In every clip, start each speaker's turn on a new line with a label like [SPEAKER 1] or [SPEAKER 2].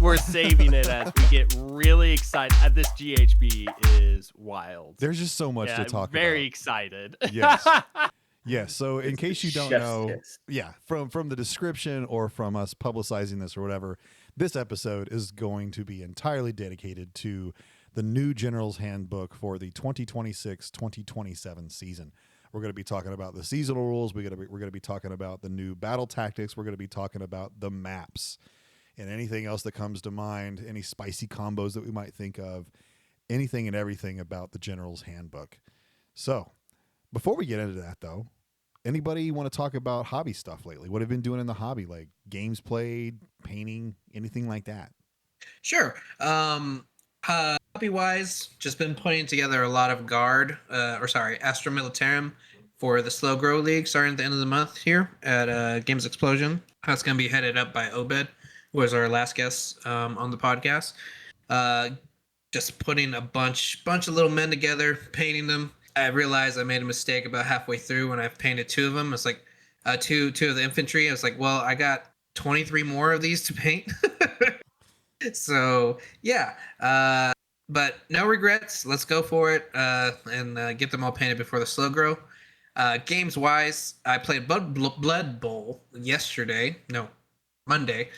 [SPEAKER 1] We're saving it as we get really excited. This GHB is wild.
[SPEAKER 2] There's just so much to talk
[SPEAKER 1] very
[SPEAKER 2] about.
[SPEAKER 1] excited.
[SPEAKER 2] Yes. Yeah, so in
[SPEAKER 3] It's
[SPEAKER 2] case you don't
[SPEAKER 3] chef's
[SPEAKER 2] know,
[SPEAKER 3] kiss.
[SPEAKER 2] yeah, from the description or from us publicizing this or whatever, this episode is going to be entirely dedicated to the new General's Handbook for the 2026-2027 season. We're going to be talking about the seasonal rules. We're going to be talking about the new battle tactics. We're going to be talking about the maps and anything else that comes to mind, any spicy combos that we might think of, anything and everything about the General's Handbook. So, before we get into that though, anybody want to talk about hobby stuff lately? What have you been doing in the hobby, like games played, painting, anything like that?
[SPEAKER 4] Sure. Hobby wise, just been putting together a lot of Astra Militarum for the Slow Grow League starting at the end of the month here at Games Explosion. That's going to be headed up by Obed, who was our last guest on the podcast. Just putting a bunch of little men together, painting them. I realized I made a mistake about halfway through when I painted two of them. It's like two of the infantry. I was like, well, I got 23 more of these to paint. So yeah, but no regrets. Let's go for it and get them all painted before the slow grow. Games wise, I played Blood Bowl Monday,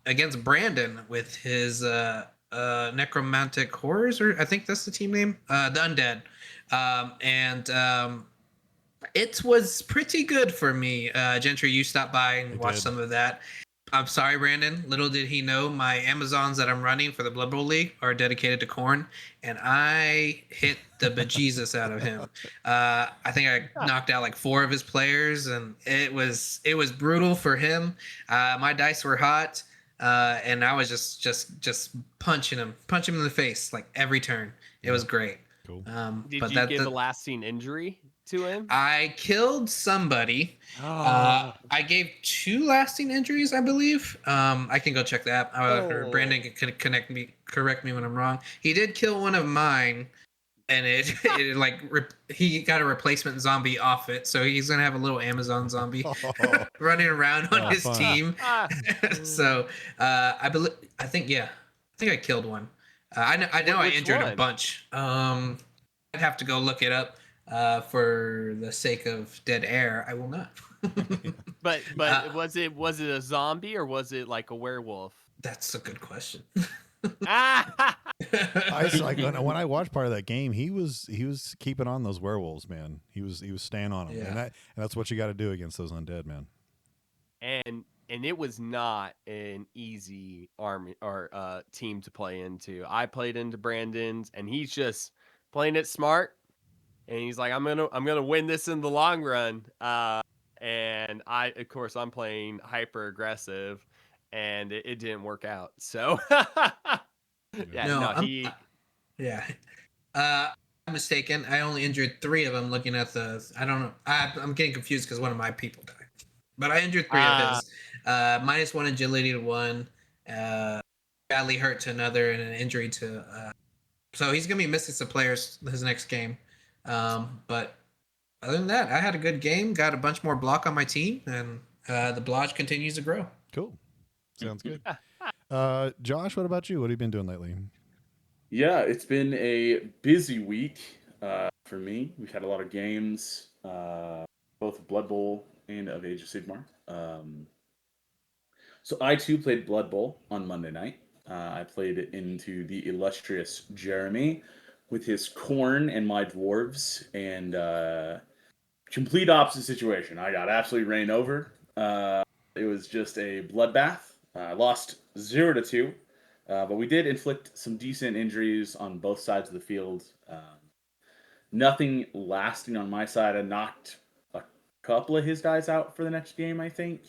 [SPEAKER 4] against Brandon with his Necromantic Horrors, or I think that's the team name, the Undead. It was pretty good for me. Gentry, you stopped by and watched some of that. I'm sorry, Brandon. Little did he know my Amazons that I'm running for the Blood Bowl League are dedicated to Khorne, and I hit the bejesus out of him. I think I knocked out like 4 of his players, and it was brutal for him. My dice were hot, and I was just punching him in the face like every turn. It was great.
[SPEAKER 2] Cool.
[SPEAKER 1] Did you give a lasting injury to him?
[SPEAKER 4] I killed somebody. I gave 2 lasting injuries, I believe. I can go check that. Brandon can correct me when I'm wrong. He did kill one of mine, and he got a replacement zombie off it, so he's gonna have a little Amazon zombie running around on his team. So I think I killed one. I know I injured a bunch. I'd have to go look it up. For the sake of dead air, I will not.
[SPEAKER 1] But was it a zombie or was it like a werewolf?
[SPEAKER 4] That's a good question.
[SPEAKER 2] I like when I watched part of that game, he was keeping on those werewolves, man. He was staying on them, and that's what you got to do against those undead, man.
[SPEAKER 1] And it was not an easy army or team to play into. I played into Brandon's, and he's just playing it smart. And he's like, I'm gonna win this in the long run. And I'm playing hyper aggressive, and it didn't work out. So
[SPEAKER 4] I'm mistaken. I only injured 3 of them. Looking at I don't know. I'm getting confused because one of my people died. But I injured 3 of his. -1 agility to 1, badly hurt to another, and an injury to. So he's gonna be missing some players his next game. But other than that, I had a good game, got a bunch more block on my team, and the blodge continues to grow.
[SPEAKER 2] Cool. Sounds good. Josh, what about you? What have you been doing lately?
[SPEAKER 3] Yeah, it's been a busy week for me. We've had a lot of games, both Blood Bowl and of Age of Sigmar. So I too played Blood Bowl on Monday night. I played it into the illustrious Jeremy with his Khorne and my dwarves, and complete opposite situation. I got absolutely ran over. It was just a bloodbath. I lost 0-2, but we did inflict some decent injuries on both sides of the field. Nothing lasting on my side. I knocked a couple of his guys out for the next game, I think.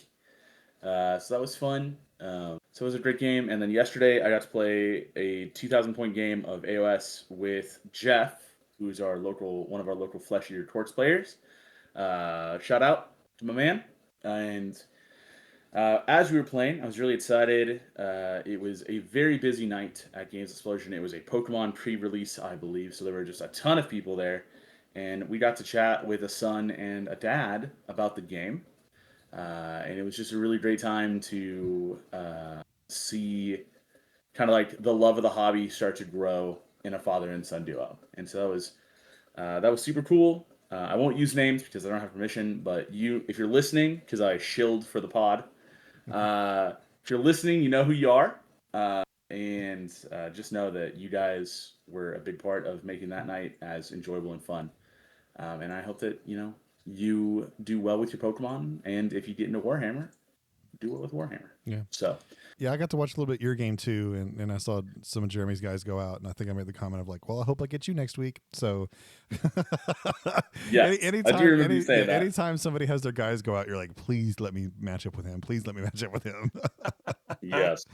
[SPEAKER 3] So that was fun. So it was a great game. And then yesterday I got to play a 2,000-point game of AOS with Jeff, who's one of our local Flesh Eater Torch players. Shout out to my man. And as we were playing, I was really excited. It was a very busy night at Games Explosion. It was a Pokemon pre-release, I believe. So there were just a ton of people there. And we got to chat with a son and a dad about the game. And it was just a really great time to see kind of like the love of the hobby start to grow in a father and son duo. And so that was super cool. I won't use names because I don't have permission, but if you're listening, because I shilled for the pod, if you're listening, you know who you are. And just know that you guys were a big part of making that night as enjoyable and fun. And I hope that, you do well with your Pokemon. And if you get into Warhammer, do it with Warhammer.
[SPEAKER 2] Yeah.
[SPEAKER 3] So,
[SPEAKER 2] Yeah, I got to watch a little bit your game too, and I saw some of Jeremy's guys go out, and I think I made the comment of like, "Well, I hope I get you next week." So,
[SPEAKER 3] yes, I do remember you saying that.
[SPEAKER 2] anytime somebody has their guys go out, you're like, "Please let me match up with him. Please let me match up with him."
[SPEAKER 3] Yes.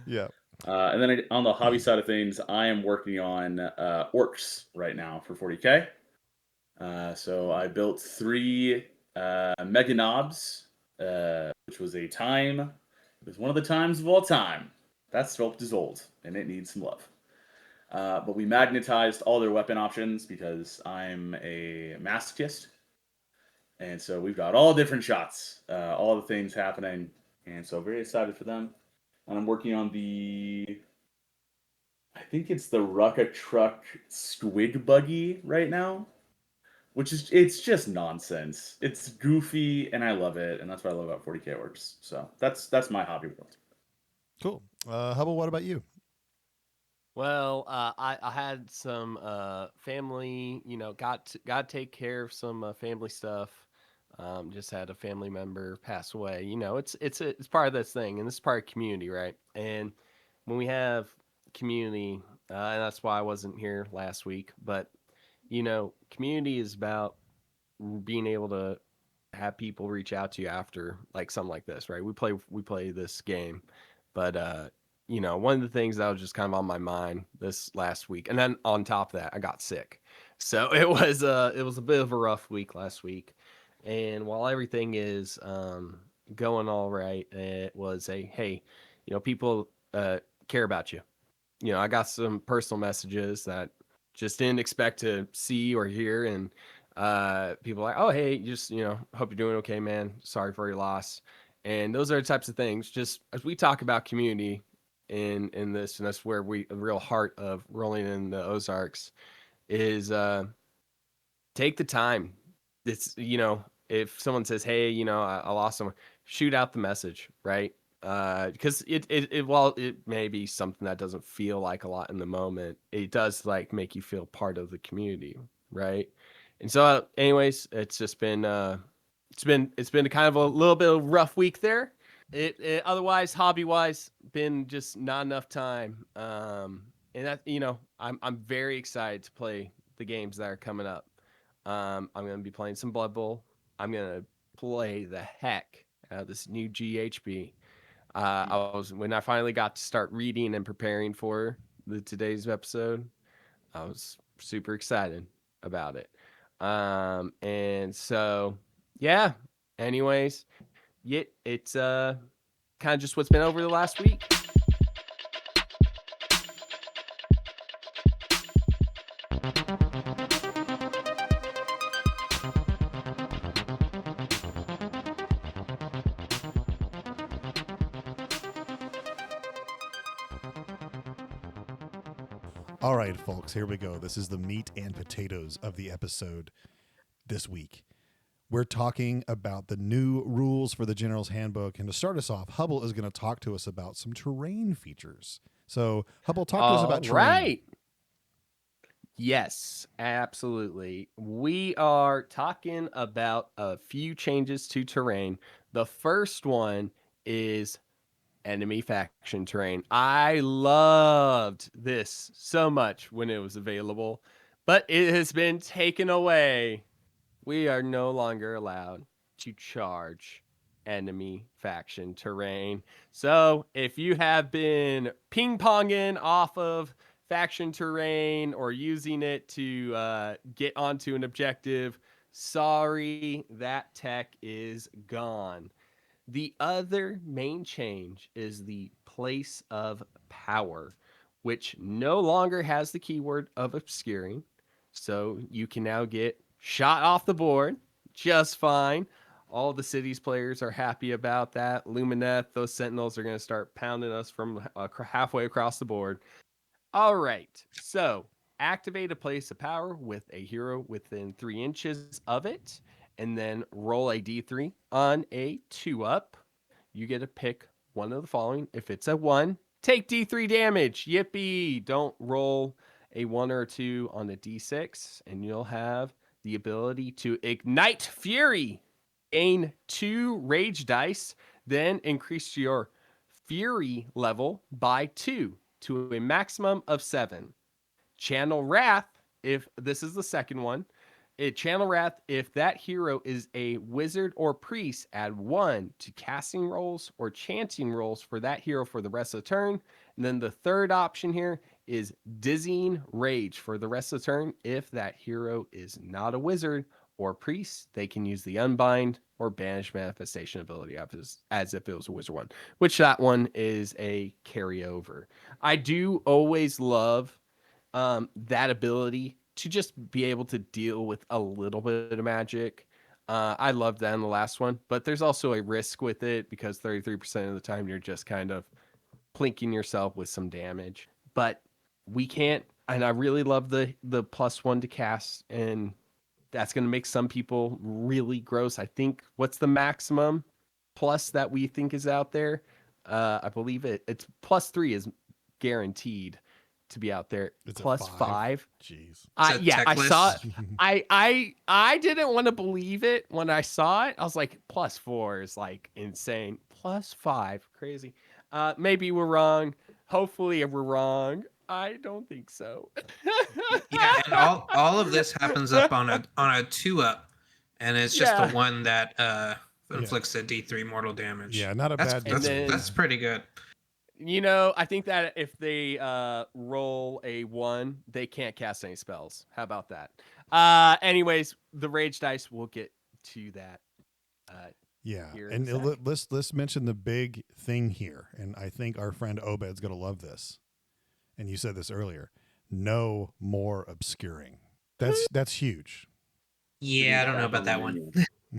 [SPEAKER 2] Yeah.
[SPEAKER 3] And then on the hobby side of things, I am working on orcs right now for 40K. So I built 3 Mega Knobs, which was a time. It was one of the times of all time. That sculpt is old, and it needs some love. But we magnetized all their weapon options because I'm a masochist. And so we've got all different shots, all the things happening. And so very excited for them. And I'm working on I think it's the Rucka Truck Squig Buggy right now, it's just nonsense. It's goofy, and I love it, and that's what I love about 40K Works. So that's my hobby world.
[SPEAKER 2] Cool. Hubble, what about you?
[SPEAKER 1] Well, I had some family, got to take care of some family stuff. Just had a family member pass away. It's part of this thing, and this is part of community, right? And when we have community, and that's why I wasn't here last week, but community is about being able to have people reach out to you after like something like this, right? We play this game, but one of the things that was just kind of on my mind this last week, and then on top of that, I got sick, so it was a bit of a rough week last week, and while everything is going all right, it was a hey, people care about you. I got some personal messages that just didn't expect to see or hear, and people are like, oh hey, just hope you're doing okay, man. Sorry for your loss, and those are the types of things. Just as we talk about community in this, and that's where the real heart of rolling in the Ozarks is take the time. It's if someone says, hey, I lost someone, shoot out the message, right? Because while it may be something that doesn't feel like a lot in the moment, it does like make you feel part of the community, right? And so, anyways, it's been kind of a little bit of a rough week there. It otherwise hobby wise been just not enough time. And that I'm very excited to play the games that are coming up. I'm gonna be playing some Blood Bowl. I'm gonna play the heck out of this new GHB. When I finally got to start reading and preparing for today's episode, I was super excited about it. And so yeah. Anyways, it's kind of just what's been over the last week.
[SPEAKER 2] All right, folks, here we go. This is the meat and potatoes of the episode this week. We're talking about the new rules for the General's Handbook. And to start us off, Hubble is going to talk to us about some terrain features. So, Hubble, talk to us about terrain.
[SPEAKER 1] Right. Yes, absolutely. We are talking about a few changes to terrain. The first one is enemy faction terrain. I loved this so much when it was available, but it has been taken away. We are no longer allowed to charge enemy faction terrain. So if you have been ping-ponging off of faction terrain or using it to get onto an objective, sorry, that tech is gone. The other main change is the place of power, which no longer has the keyword of obscuring. So you can now get shot off the board just fine. All the cities players are happy about that. Lumineth, those Sentinels are going to start pounding us from halfway across the board. All right. So activate a place of power with a hero within 3 inches of it, and then roll a d3 on a 2-up. You get to pick one of the following. If it's a 1, take d3 damage. Yippee. Don't roll a 1 or a 2 on a d6, and you'll have the ability to ignite fury. Gain 2 rage dice, then increase your fury level by 2 to a maximum of 7. Channel Wrath, if this is the second one, Channel Wrath, if that hero is a wizard or priest, add 1 to casting rolls or chanting rolls for that hero for the rest of the turn. And then the third option here is Dizzying Rage for the rest of the turn. If that hero is not a wizard or priest, they can use the Unbind or Banish Manifestation ability as if it was a wizard one, which that one is a carryover. I do always love that ability to just be able to deal with a little bit of magic. I loved that in the last one, but there's also a risk with it because 33% of the time you're just kind of plinking yourself with some damage. But we can't, and I really love the +1 to cast, and that's going to make some people really gross. I think what's the maximum plus that we think is out there? I believe it's +3 is guaranteed to be out there.
[SPEAKER 2] It's a
[SPEAKER 1] +5.
[SPEAKER 2] Jeez.
[SPEAKER 1] Yeah, I saw it.
[SPEAKER 4] Checklist.
[SPEAKER 1] I didn't want to believe it when I saw it. I was like, +4 is like insane. +5, crazy. Maybe we're wrong. Hopefully we're wrong. I don't think so.
[SPEAKER 4] Yeah, and all of this happens up on a 2-up, and it's just the
[SPEAKER 1] Yeah.
[SPEAKER 4] one that inflicts the D3 mortal damage.
[SPEAKER 2] Yeah, not a bad
[SPEAKER 1] And then-
[SPEAKER 4] That's pretty good.
[SPEAKER 1] You know, I think that if they roll a 1, they can't cast any spells. How about that? Anyways, the rage dice, we'll get to that.
[SPEAKER 2] Yeah,
[SPEAKER 1] Here in
[SPEAKER 2] and
[SPEAKER 1] a sec.
[SPEAKER 2] let's mention the big thing here, and I think our friend Obed's gonna love this. And you said this earlier. No more obscuring. That's huge.
[SPEAKER 4] Yeah, I don't know about that one.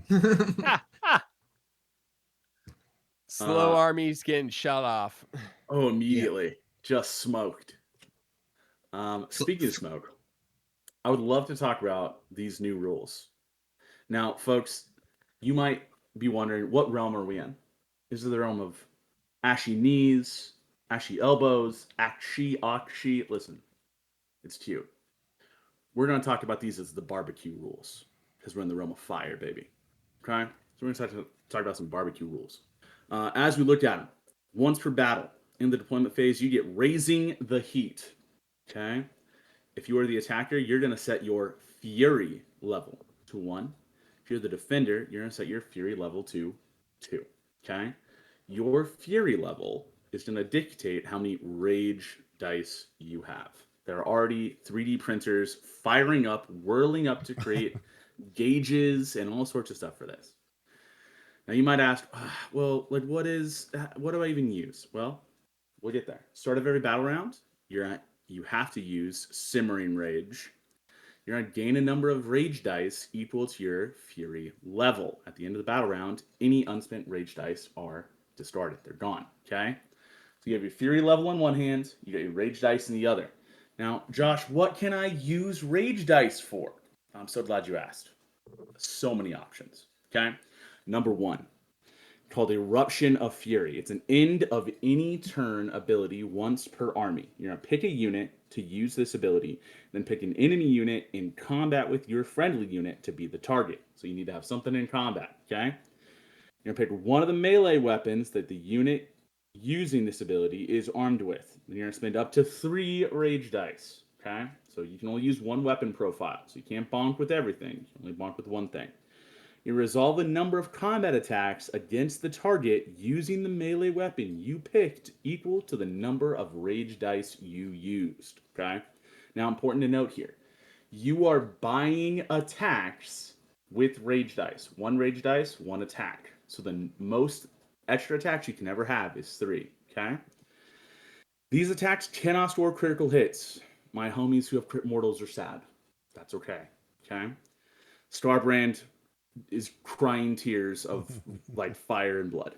[SPEAKER 1] Ha, ha. Slow armies getting shut off.
[SPEAKER 3] Oh, immediately. Just smoked. Speaking of smoke, I would love to talk about these new rules. Now, folks, you might be wondering, what realm are we in? Is it the realm of ashy knees, ashy elbows, Aqshy? Listen, it's cute. We're going to talk about these as the barbecue rules because we're in the realm of fire, baby. Okay? So we're going to talk about some barbecue rules. As we look at them, once per battle in the deployment phase, you get raising the heat. Okay? If you are the attacker, you're going to set your fury level to 1. If you're the defender, you're going to set your fury level to 2. Okay? Your fury level is going to dictate how many rage dice you have. There are already 3D printers firing up, whirling up to create gauges and all sorts of stuff for this. Now you might ask, well, like what do I even use? Well, we'll get there. Start of every battle round, you have to use Simmering Rage. You're going to gain a number of rage dice equal to your fury level. At the end of the battle round, any unspent rage dice are discarded. They're gone, okay? So you have your fury level in one hand, you got your rage dice in the other. Now, Josh, what can I use rage dice for? I'm so glad you asked. So many options, okay? Number 1, called Eruption of Fury. It's an end of any turn ability once per army. You're going to pick a unit to use this ability, then pick an enemy unit in combat with your friendly unit to be the target. So you need to have something in combat, okay? You're going to pick one of the melee weapons that the unit using this ability is armed with. Then you're going to spend up to 3 rage dice, okay? So you can only use one weapon profile, so you can't bonk with everything. You can only bonk with one thing. You resolve a number of combat attacks against the target using the melee weapon you picked equal to the number of rage dice you used. Okay? Now, important to note here, you are buying attacks with rage dice. 1 rage dice, 1 attack. So the most extra attacks you can ever have is 3. Okay? These attacks cannot store critical hits. My homies who have crit mortals are sad. That's okay. Okay? Starbrand, is crying tears of like fire and blood.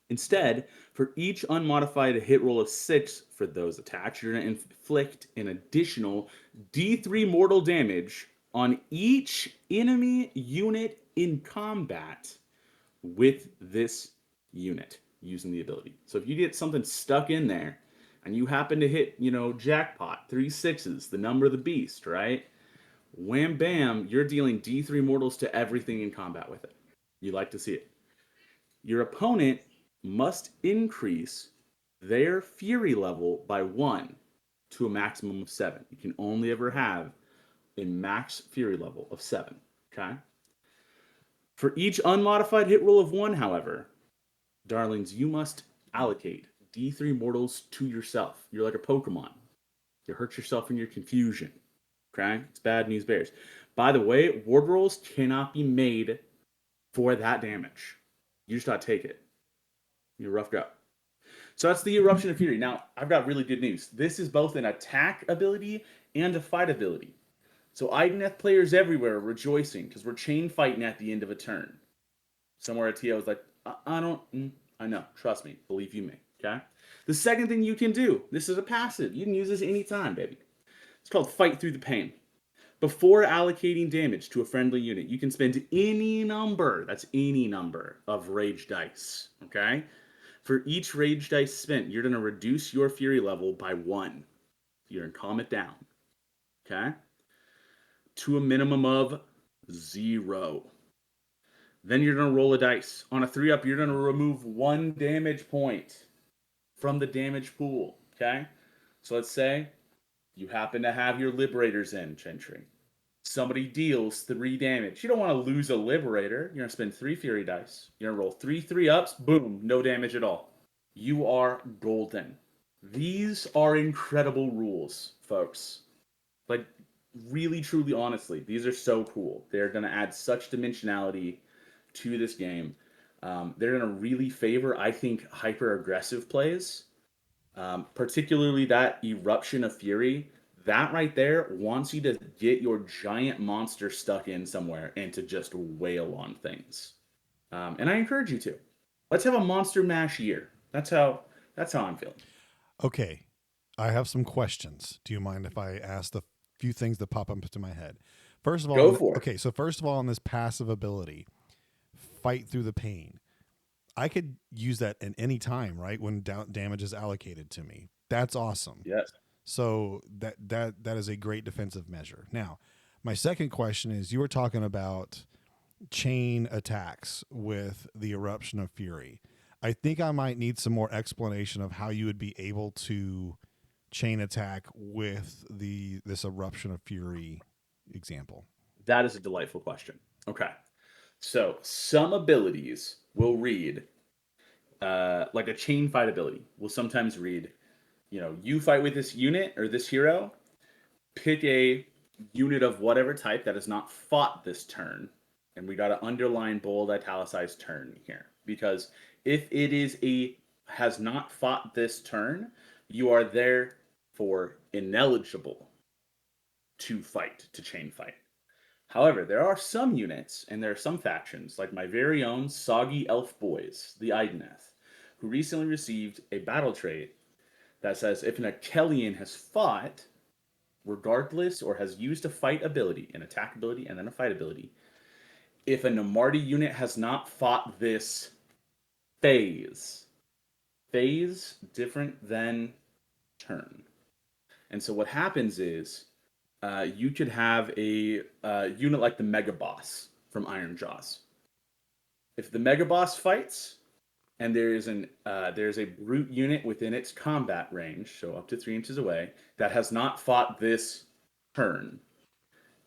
[SPEAKER 3] Instead, for each unmodified hit roll of 6 for those attacks, you're going to inflict an additional D3 mortal damage on each enemy unit in combat with this unit using the ability. So if you get something stuck in there and you happen to hit, jackpot, 3 6s, the number of the beast, right? Wham bam, you're dealing D3 mortals to everything in combat with it. You like to see it. Your opponent must increase their fury level by 1 to a maximum of 7. You can only ever have a max fury level of 7. Okay? For each unmodified hit roll of 1, however, darlings, you must allocate D3 mortals to yourself. You're like a Pokemon. You hurt yourself in your confusion. Okay? It's bad news bears. By the way, ward rolls cannot be made for that damage. You just gotta take it. You're roughed up. So that's the Eruption of Fury. Now, I've got really good news. This is both an attack ability and a fight ability. So Idoneth players everywhere are rejoicing because we're chain fighting at the end of a turn. Somewhere at TO was like, I know, trust me, believe you me, okay? The second thing you can do, this is a passive. You can use this anytime, baby. It's called Fight Through the Pain. Before allocating damage to a friendly unit, you can spend any number, that's any number, of rage dice, okay? For each rage dice spent, you're going to reduce your fury level by 1. You're going to calm it down, okay? To a minimum of 0. Then you're going to roll a dice. On a 3-up, you're going to remove 1 damage point from the damage pool, okay? So let's say you happen to have your Liberators in, Chentry. Somebody deals 3 damage. You don't want to lose a Liberator. You're going to spend 3 Fury dice. You're going to roll 3 3-ups. Boom. No damage at all. You are golden. These are incredible rules, folks. Like, really, truly, honestly, these are so cool. They're going to add such dimensionality to this game. They're going to really favor, I think, hyper-aggressive plays. Particularly that Eruption of Fury. That right there wants you to get your giant monster stuck in somewhere and to just wail on things. And I encourage you to. Let's have a monster mash year. That's how I'm feeling.
[SPEAKER 2] Okay, I have some questions. Do you mind if I ask the few things that pop up into my head? First of all,
[SPEAKER 3] Go for it.
[SPEAKER 2] Okay, so first of all, on this passive ability, Fight Through the Pain, I could use that at any time, right? When damage is allocated to me. That's awesome.
[SPEAKER 3] Yes.
[SPEAKER 2] So that is a great defensive measure. Now, my second question is, you were talking about chain attacks with the Eruption of Fury. I think I might need some more explanation of how you would be able to chain attack with this Eruption of Fury example.
[SPEAKER 3] That is a delightful question. Okay. So some abilities will read, like a chain fight ability will sometimes read, you fight with this unit or this hero, pick a unit of whatever type that has not fought this turn. And we got to underline, bold, italicized turn here. Because if it has not fought this turn, you are therefore ineligible to fight, to chain fight. However, there are some units and there are some factions, like my very own Soggy Elf Boys, the Idoneth, who recently received a battle trait that says if an Achelian has fought, regardless, or has used a fight ability, an attack ability, and then a fight ability, if a Namarti unit has not fought this phase different than turn. And so what happens is you could have a unit like the Mega Boss from Iron Jaws. If the Mega Boss fights, and there's a brute unit within its combat range, so up to 3 inches away, that has not fought this turn,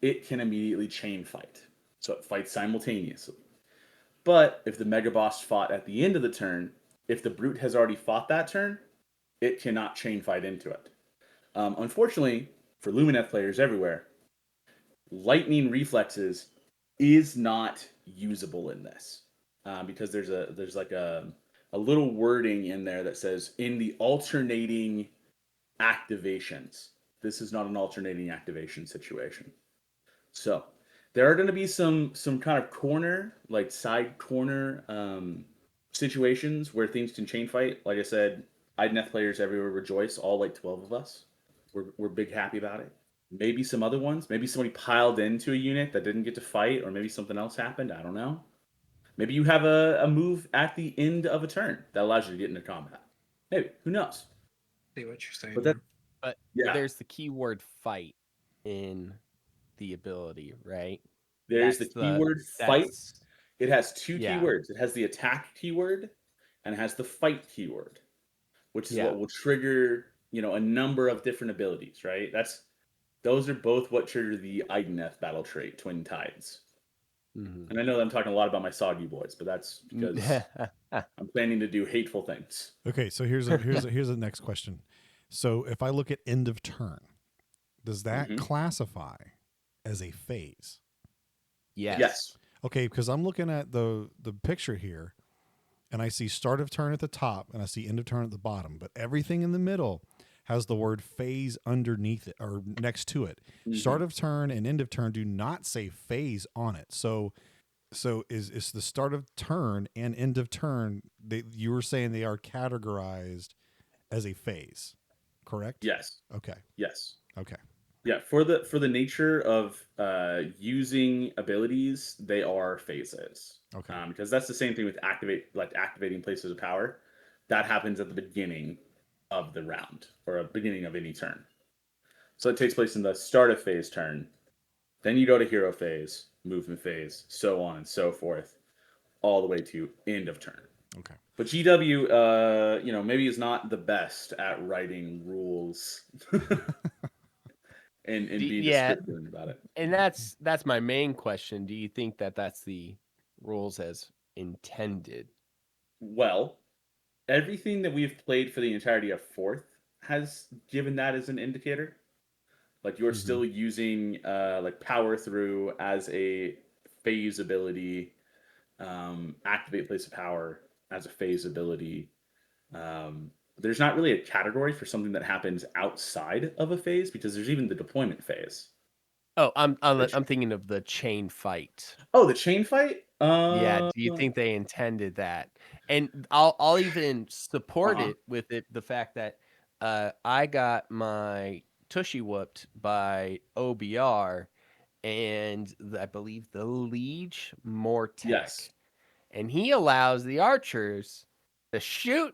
[SPEAKER 3] it can immediately chain fight. So it fights simultaneously. But if the Mega Boss fought at the end of the turn, if the brute has already fought that turn, it cannot chain fight into it. Unfortunately, for Lumineth players everywhere, lightning reflexes is not usable in this because there's like a little wording in there that says in the alternating activations. This is not an alternating activation situation. So There are going to be some kind of corner, like side corner situations where things can chain fight. Like I said, Idoneth players everywhere rejoice. All like 12 of us, we're big happy about it. Maybe some other ones. Maybe somebody piled into a unit that didn't get to fight, or maybe something else happened. I don't know. Maybe you have a move at the end of a turn that allows you to get into combat. Maybe. Who knows?
[SPEAKER 4] See what you're saying.
[SPEAKER 3] But that,
[SPEAKER 1] But
[SPEAKER 3] yeah,
[SPEAKER 1] there's the keyword fight in the ability, right?
[SPEAKER 3] there's the keyword fight.
[SPEAKER 1] That's
[SPEAKER 3] It has two
[SPEAKER 1] yeah.
[SPEAKER 3] keywords. It has the attack keyword and it has the fight keyword, which is
[SPEAKER 1] Yeah.
[SPEAKER 3] what will trigger, a number of different abilities, right? Those are both what trigger the Idoneth battle trait, Twin Tides.
[SPEAKER 1] Mhm.
[SPEAKER 3] And I know that I'm talking a lot about my soggy boys, but that's because I'm planning to do hateful things.
[SPEAKER 2] Okay, so here's the next question. So if I look at end of turn, does that
[SPEAKER 3] Mhm.
[SPEAKER 2] classify as a phase?
[SPEAKER 1] Yes.
[SPEAKER 2] Okay, because I'm looking at the picture here, and I see start of turn at the top, and I see end of turn at the bottom, but everything in the middle has the word phase underneath it or next to it. Start
[SPEAKER 3] Mhm.
[SPEAKER 2] of turn and end of turn do not say phase on it. So is the start of turn and end of turn, you were saying they are categorized as a phase, correct?
[SPEAKER 3] Yes.
[SPEAKER 2] Okay.
[SPEAKER 3] Yes.
[SPEAKER 2] Okay.
[SPEAKER 3] Yeah, for the nature of using abilities, they are phases.
[SPEAKER 2] Okay.
[SPEAKER 3] Because that's the same thing with activating places of power. That happens at the beginning of the round or a beginning of any turn. So it takes place in the start of phase turn. Then you go to hero phase, movement phase, so on and so forth, all the way to end of turn.
[SPEAKER 2] Okay.
[SPEAKER 3] But GW, maybe is not the best at writing rules and being
[SPEAKER 1] Yeah,
[SPEAKER 3] descriptive about it.
[SPEAKER 1] and that's my main question. Do you think that that's the rules as intended?
[SPEAKER 3] Well, everything that we've played for the entirety of fourth has given that as an indicator. Like you're
[SPEAKER 1] Mm-hmm.
[SPEAKER 3] still using like power through as a phase ability, activate place of power as a phase ability. There's not really a category for something that happens outside of a phase because there's even the deployment phase.
[SPEAKER 1] Oh,
[SPEAKER 3] Which,
[SPEAKER 1] I'm thinking of the chain fight.
[SPEAKER 3] oh, the chain fight.
[SPEAKER 1] Yeah, do you think they intended that? And I'll even support
[SPEAKER 3] Uh-huh.
[SPEAKER 1] it with the fact that I got my tushy whooped by OBR and I believe the Liege Mortec.
[SPEAKER 3] Yes.
[SPEAKER 1] And he allows the archers to shoot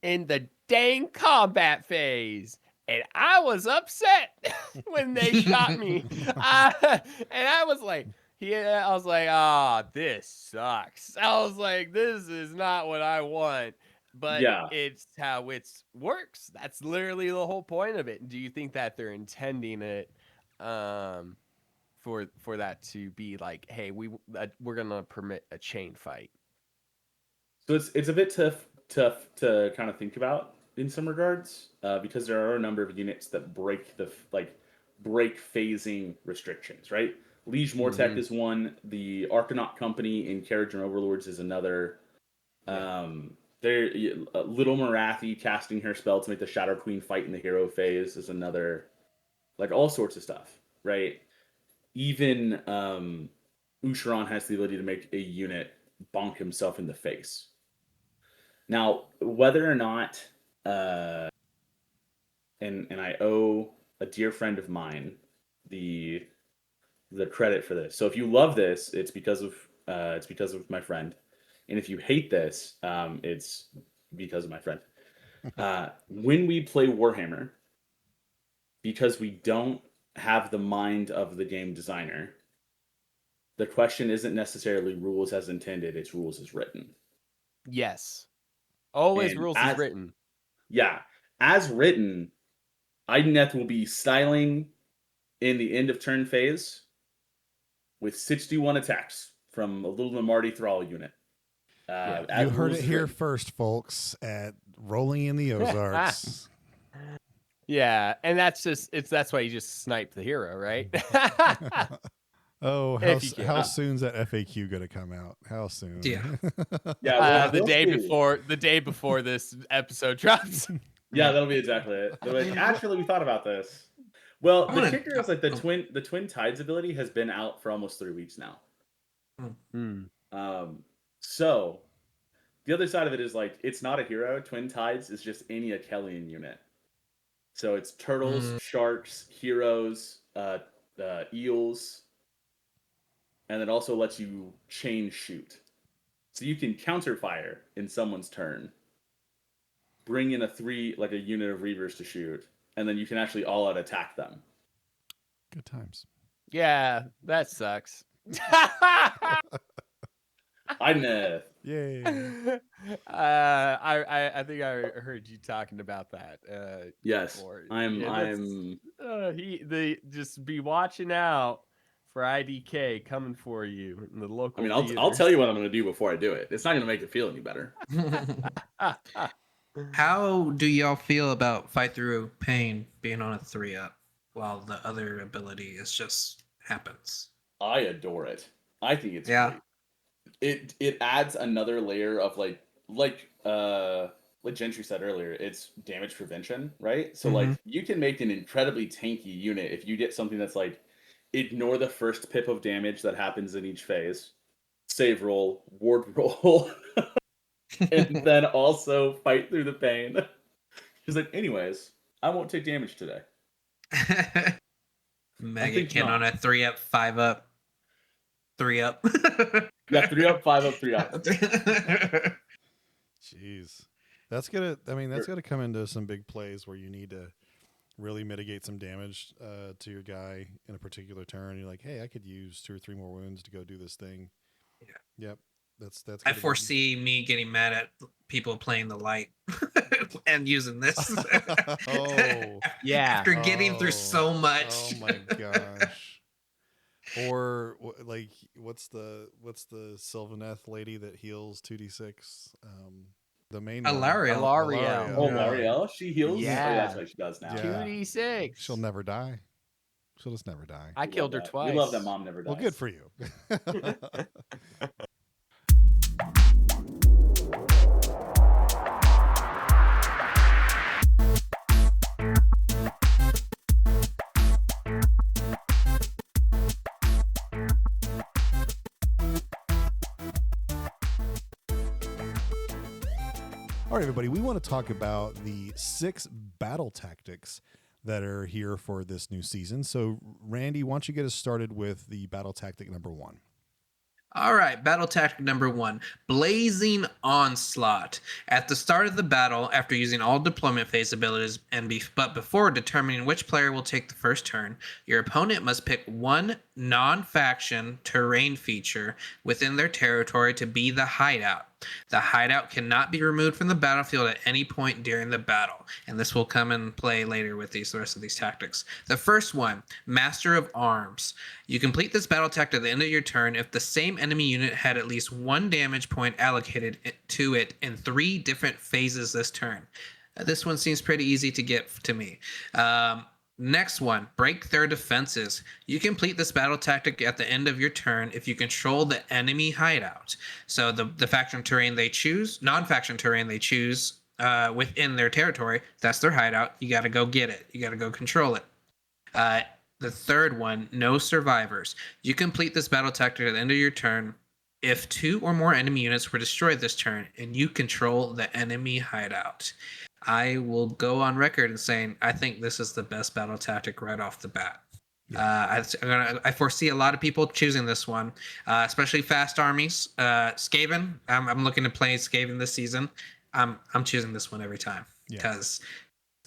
[SPEAKER 1] in the dang combat phase. And I was upset when they shot me. And I was like, I was like, this sucks. I was like, this is not what I want. But
[SPEAKER 3] Yeah.
[SPEAKER 1] it's how it works. That's literally the whole point of it. Do you think that they're intending it for that to be like, hey, we're gonna permit a chain fight?
[SPEAKER 3] So it's a bit tough to kind of think about in some regards because there are a number of units that break phasing restrictions, right? Liege Mortec
[SPEAKER 1] Mm-hmm.
[SPEAKER 3] is one. The Arcanaut Company in Carriage and Overlords is another.
[SPEAKER 1] Yeah.
[SPEAKER 3] There, Little Marathi casting her spell to make the Shadow Queen fight in the hero phase is another. Like all sorts of stuff, right? Even Usharan has the ability to make a unit bonk himself in the face. Now, whether or not, uh, and I owe a dear friend of mine the credit for this. So if you love this, it's because of my friend, and if you hate this, it's because of my friend. When we play Warhammer, because we don't have the mind of the game designer, the question isn't necessarily rules as intended; it's rules as written.
[SPEAKER 1] Yes. Always
[SPEAKER 3] And
[SPEAKER 1] rules is
[SPEAKER 3] as
[SPEAKER 1] written.
[SPEAKER 3] yeah, as written, Idoneth will be styling in the end of turn phase with 61 attacks from a little Marty Thrall unit.
[SPEAKER 1] Yeah.
[SPEAKER 2] You
[SPEAKER 3] As
[SPEAKER 2] heard
[SPEAKER 3] rules
[SPEAKER 2] it
[SPEAKER 3] is
[SPEAKER 2] here
[SPEAKER 3] written.
[SPEAKER 2] first, folks, at Rolling in the Ozarks.
[SPEAKER 1] Yeah, and that's why you just snipe the hero, right?
[SPEAKER 2] Oh,
[SPEAKER 1] If you can.
[SPEAKER 2] how soon's that FAQ going to come out? How soon?
[SPEAKER 4] Yeah.
[SPEAKER 3] Yeah, well,
[SPEAKER 1] The
[SPEAKER 3] we'll see.
[SPEAKER 1] the day before this episode drops.
[SPEAKER 3] Yeah, that'll be exactly it. They're like, actually, we thought about this. Well,
[SPEAKER 4] I
[SPEAKER 3] the
[SPEAKER 4] wanna-
[SPEAKER 3] kicker is like the
[SPEAKER 4] oh.
[SPEAKER 3] twin tides ability has been out for almost 3 weeks now.
[SPEAKER 1] Hmm.
[SPEAKER 3] So the other side of it is like it's not a hero. Twin tides is just any Achelian unit. So it's turtles, sharks, heroes, eels, and it also lets you chain shoot. So you can counter fire in someone's turn, bring in a unit of reavers to shoot, and then you can actually all out attack them.
[SPEAKER 2] Good times.
[SPEAKER 1] Yeah, that sucks.
[SPEAKER 3] I know.
[SPEAKER 2] Yay.
[SPEAKER 1] I think I heard you talking about that.
[SPEAKER 3] Yes,
[SPEAKER 1] before.
[SPEAKER 3] I'm.
[SPEAKER 1] Yeah, just be watching out for IDK coming for you in the local.
[SPEAKER 3] I mean, I'll tell you what I'm going to do before I do it. It's not going to make it feel any better.
[SPEAKER 4] How do y'all feel about Fight Through Pain being on a 3-up while the other ability is just happens?
[SPEAKER 3] I adore it. I think it's
[SPEAKER 4] Yeah.
[SPEAKER 3] great. It adds another layer of like Gentry said earlier, it's damage prevention, right? So like you can make an incredibly tanky unit if you get something that's like ignore the first pip of damage that happens in each phase, save roll, ward roll, and then also fight through the pain. He's like, anyways, I won't take damage today.
[SPEAKER 4] Mega Kin on a 3-up, 5-up, 3-up.
[SPEAKER 3] Yeah, 3-up, 5-up, 3-up.
[SPEAKER 2] Jeez. That's gonna come into some big plays where you need to really mitigate some damage to your guy in a particular turn. You're like, hey, I could use 2 or 3 more wounds to go do this thing.
[SPEAKER 4] Yeah.
[SPEAKER 2] Yep. That's
[SPEAKER 4] I foresee me getting mad at people playing the light and using this.
[SPEAKER 2] Oh.
[SPEAKER 1] Yeah.
[SPEAKER 4] After getting through so much.
[SPEAKER 2] Oh my gosh. Or like, what's the Sylvaneth lady that heals 2d6? The main one.
[SPEAKER 4] Alariel.
[SPEAKER 1] Alariel.
[SPEAKER 3] Oh,
[SPEAKER 2] Yeah.
[SPEAKER 3] L'Oreal, she heals.
[SPEAKER 1] Yeah.
[SPEAKER 3] Oh, yeah, that's what she does now.
[SPEAKER 2] Yeah.
[SPEAKER 1] 2d6.
[SPEAKER 2] She'll never die. She'll just never die.
[SPEAKER 1] I
[SPEAKER 3] We
[SPEAKER 1] killed her
[SPEAKER 3] love that.
[SPEAKER 1] twice.
[SPEAKER 3] We love that mom never dies.
[SPEAKER 2] Well, good for you. All right, everybody, we want to talk about the 6 battle tactics that are here for this new season. So, Randy, why don't you get us started with the battle tactic number 1?
[SPEAKER 4] All right, battle tactic number 1, Blazing Onslaught. At the start of the battle, after using all deployment phase abilities, but before determining which player will take the first turn, your opponent must pick one non-faction terrain feature within their territory to be the hideout. The hideout cannot be removed from the battlefield at any point during the battle, and this will come in play later with the rest of these tactics. The first one, Master of Arms. You complete this battle tactic at the end of your turn if the same enemy unit had at least 1 damage point allocated to it in 3 different phases this turn. This one seems pretty easy to get to me. Next one, Break Their Defenses. You complete this battle tactic at the end of your turn if you control the enemy hideout. So the faction terrain they choose, non-faction terrain they choose within their territory, that's their hideout. You got to go get it. You got to go control it. The third one, No Survivors. You complete this battle tactic at the end of your turn if 2 or more enemy units were destroyed this turn and you control the enemy hideout. I will go on record and saying I think this is the best battle tactic right off the bat. Yeah. I foresee a lot of people choosing this one, especially fast armies. Skaven, I'm looking to play Skaven this season. I'm choosing this one every time because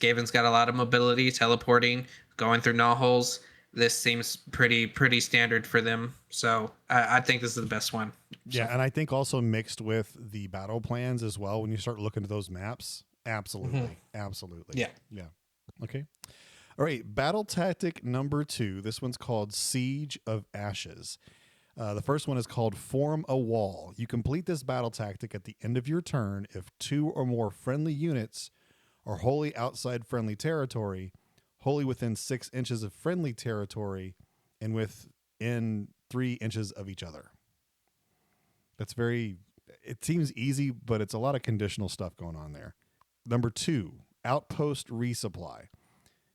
[SPEAKER 4] Skaven's got a lot of mobility, teleporting, going through null holes. This seems pretty standard for them. So I think this is the best one.
[SPEAKER 2] Yeah,
[SPEAKER 4] so.
[SPEAKER 2] And I think also mixed with the battle plans as well, when you start looking at those maps. Absolutely. Absolutely. Yeah. Okay. All right. Battle tactic number 2. This one's called Siege of Ashes. The first one is called Form a Wall. You complete this battle tactic at the end of your turn if 2 or more friendly units are wholly outside friendly territory, wholly within 6 inches of friendly territory, and within 3 inches of each other. It seems easy, but it's a lot of conditional stuff going on there. Number 2, Outpost Resupply.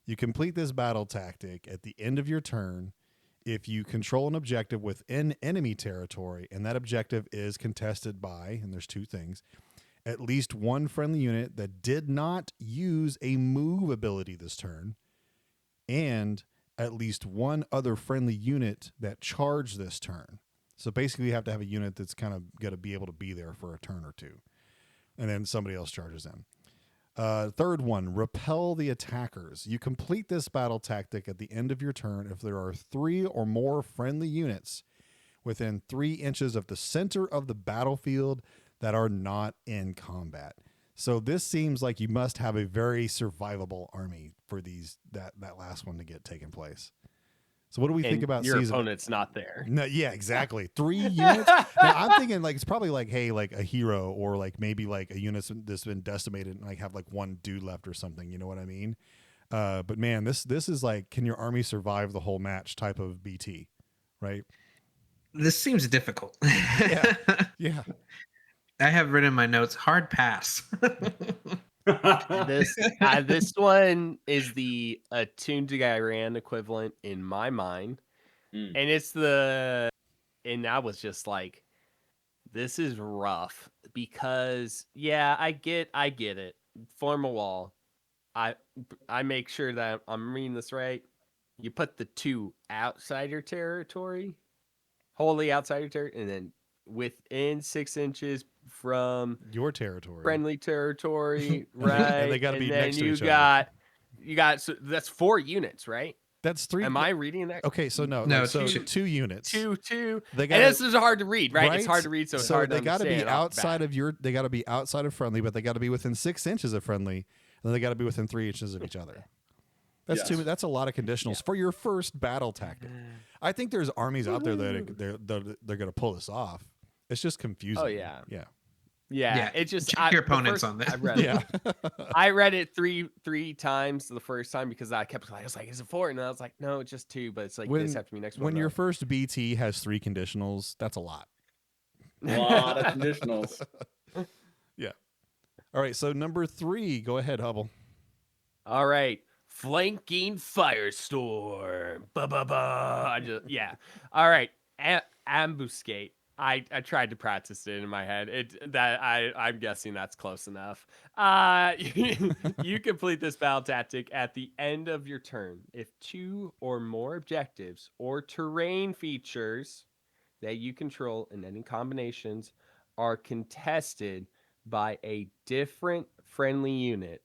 [SPEAKER 2] You complete this battle tactic at the end of your turn if you control an objective within enemy territory, and that objective is contested by, and there's two things, at least one friendly unit that did not use a move ability this turn, and at least one other friendly unit that charged this turn. So basically, you have to have a unit that's kind of got to be able to be there for a turn or two, and then somebody else charges in. Third one, repel the attackers. You complete this battle tactic at the end of your turn if there are 3 or more friendly units within 3 inches of the center of the battlefield that are not in combat. So this seems like you must have a very survivable army for that last one to get taken place. So what do we think about
[SPEAKER 1] your
[SPEAKER 2] season?
[SPEAKER 1] opponent's not there?
[SPEAKER 2] No, yeah, exactly. 3 units. Now I'm thinking like it's probably like, hey, like a hero or like maybe like a unit that's been decimated and like have like one dude left or something. You know what I mean? But man, this is like, can your army survive the whole match type of BT, right?
[SPEAKER 4] This seems difficult.
[SPEAKER 2] Yeah.
[SPEAKER 4] I have written in my notes, hard pass.
[SPEAKER 1] This one is the attuned to Gyran equivalent in my mind, and and I was just like, this is rough because I get it. Form a wall. I make sure that I'm reading this right. You put the 2 outside your territory, wholly outside your territory, and then within 6 inches from
[SPEAKER 2] Your territory.
[SPEAKER 1] friendly territory, right?
[SPEAKER 2] And they got to be next to each other.
[SPEAKER 1] You got so that's 4 units, right?
[SPEAKER 2] That's 3.
[SPEAKER 1] Am I reading that?
[SPEAKER 2] Okay, so no,
[SPEAKER 4] No,
[SPEAKER 2] like, so
[SPEAKER 4] two.
[SPEAKER 2] 2 units.
[SPEAKER 1] Two.
[SPEAKER 2] They
[SPEAKER 1] and
[SPEAKER 2] gotta,
[SPEAKER 1] this is hard to read, right? It's hard to read, so it's hard to
[SPEAKER 2] they
[SPEAKER 1] understand.
[SPEAKER 2] They got to be outside of they got to be outside of friendly, but they got to be within 6 inches of friendly, and then they got to be within 3 inches of each other. That's
[SPEAKER 3] Yes.
[SPEAKER 2] That's a lot of conditionals for your first battle tactic. I think there's armies out there that they're going to pull this off. It's just confusing.
[SPEAKER 1] Oh yeah.
[SPEAKER 4] Yeah,
[SPEAKER 1] It just
[SPEAKER 4] check your opponents on this.
[SPEAKER 1] I read it. I read it three times the first time because I was like, is it 4? And I was like, no, it's just 2. But it's like this have to be next one.
[SPEAKER 2] When your first BT has 3 conditionals, that's a lot.
[SPEAKER 3] A lot of conditionals.
[SPEAKER 2] Yeah. All right. So number 3, go ahead, Hubble.
[SPEAKER 1] All right. Flanking Firestorm. All right. Ambuscade. I tried to practice it in my head. I'm guessing that's close enough. You complete this battle tactic at the end of your turn if 2 or more objectives or terrain features that you control in any combinations are contested by a different friendly unit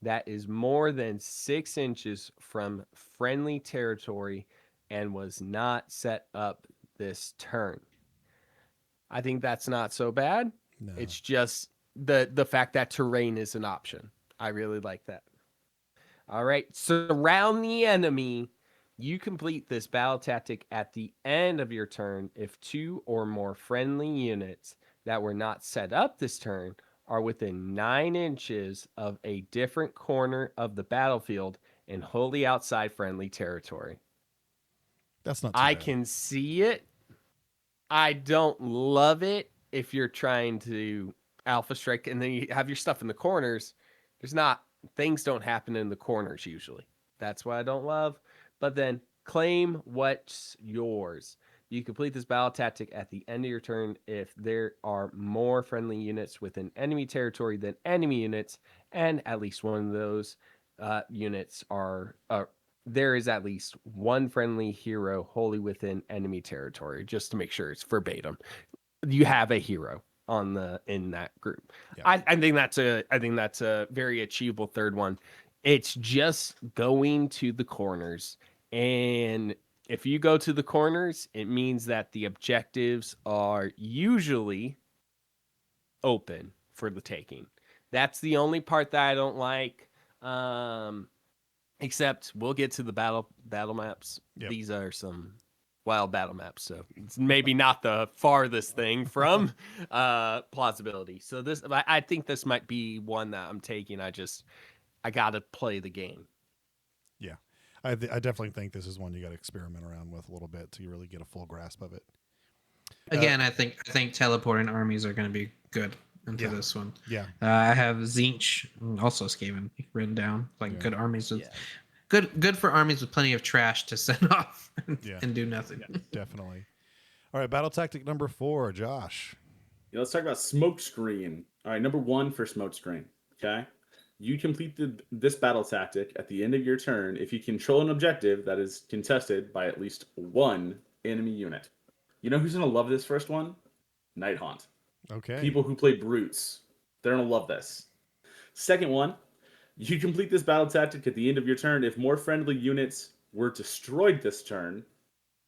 [SPEAKER 1] that is more than 6 inches from friendly territory and was not set up this turn. I think that's not so bad.
[SPEAKER 2] No.
[SPEAKER 1] It's just the fact that terrain is an option. I really like that. All right. Surround the enemy. You complete this battle tactic at the end of your turn if 2 or more friendly units that were not set up this turn are within 9 inches of a different corner of the battlefield and wholly outside friendly territory.
[SPEAKER 2] That's not too
[SPEAKER 1] I
[SPEAKER 2] bad.
[SPEAKER 1] can see it. I don't love it if you're trying to alpha strike and then you have your stuff in the corners. Things don't happen in the corners usually. That's what I don't love. But then claim what's yours. You complete this battle tactic at the end of your turn if there are more friendly units within enemy territory than enemy units, and at least one of those units are there is at least one friendly hero wholly within enemy territory, just to make sure it's verbatim. You have a hero in that group.
[SPEAKER 2] Yeah.
[SPEAKER 1] I think that's a very achievable third one. It's just going to the corners, and if you go to the corners, it means that the objectives are usually open for the taking. That's the only part that I don't like. Except we'll get to the battle maps.
[SPEAKER 2] Yep.
[SPEAKER 1] These are some wild battle maps, so it's maybe not the farthest thing from plausibility. So I think this might be one that I'm taking. I gotta play the game.
[SPEAKER 2] Yeah, I definitely think this is one you got to experiment around with a little bit to really get a full grasp of it.
[SPEAKER 4] Again, I think teleporting armies are going to be good into this one.
[SPEAKER 2] Yeah.
[SPEAKER 4] I have Zinch, also Skaven, written down, like good armies with Good for armies with plenty of trash to send off
[SPEAKER 2] Yeah.
[SPEAKER 4] and do nothing.
[SPEAKER 2] Yeah, definitely. All right, battle tactic number 4, Josh.
[SPEAKER 3] Yeah, let's talk about smoke screen. All right, number 1 for smoke screen. Okay, you complete this battle tactic at the end of your turn if you control an objective that is contested by at least one enemy unit. You know who's gonna love this first one? Night Haunt.
[SPEAKER 2] Okay.
[SPEAKER 3] People who play brutes, they're gonna love this. Second one, you complete this battle tactic at the end of your turn if more friendly units were destroyed this turn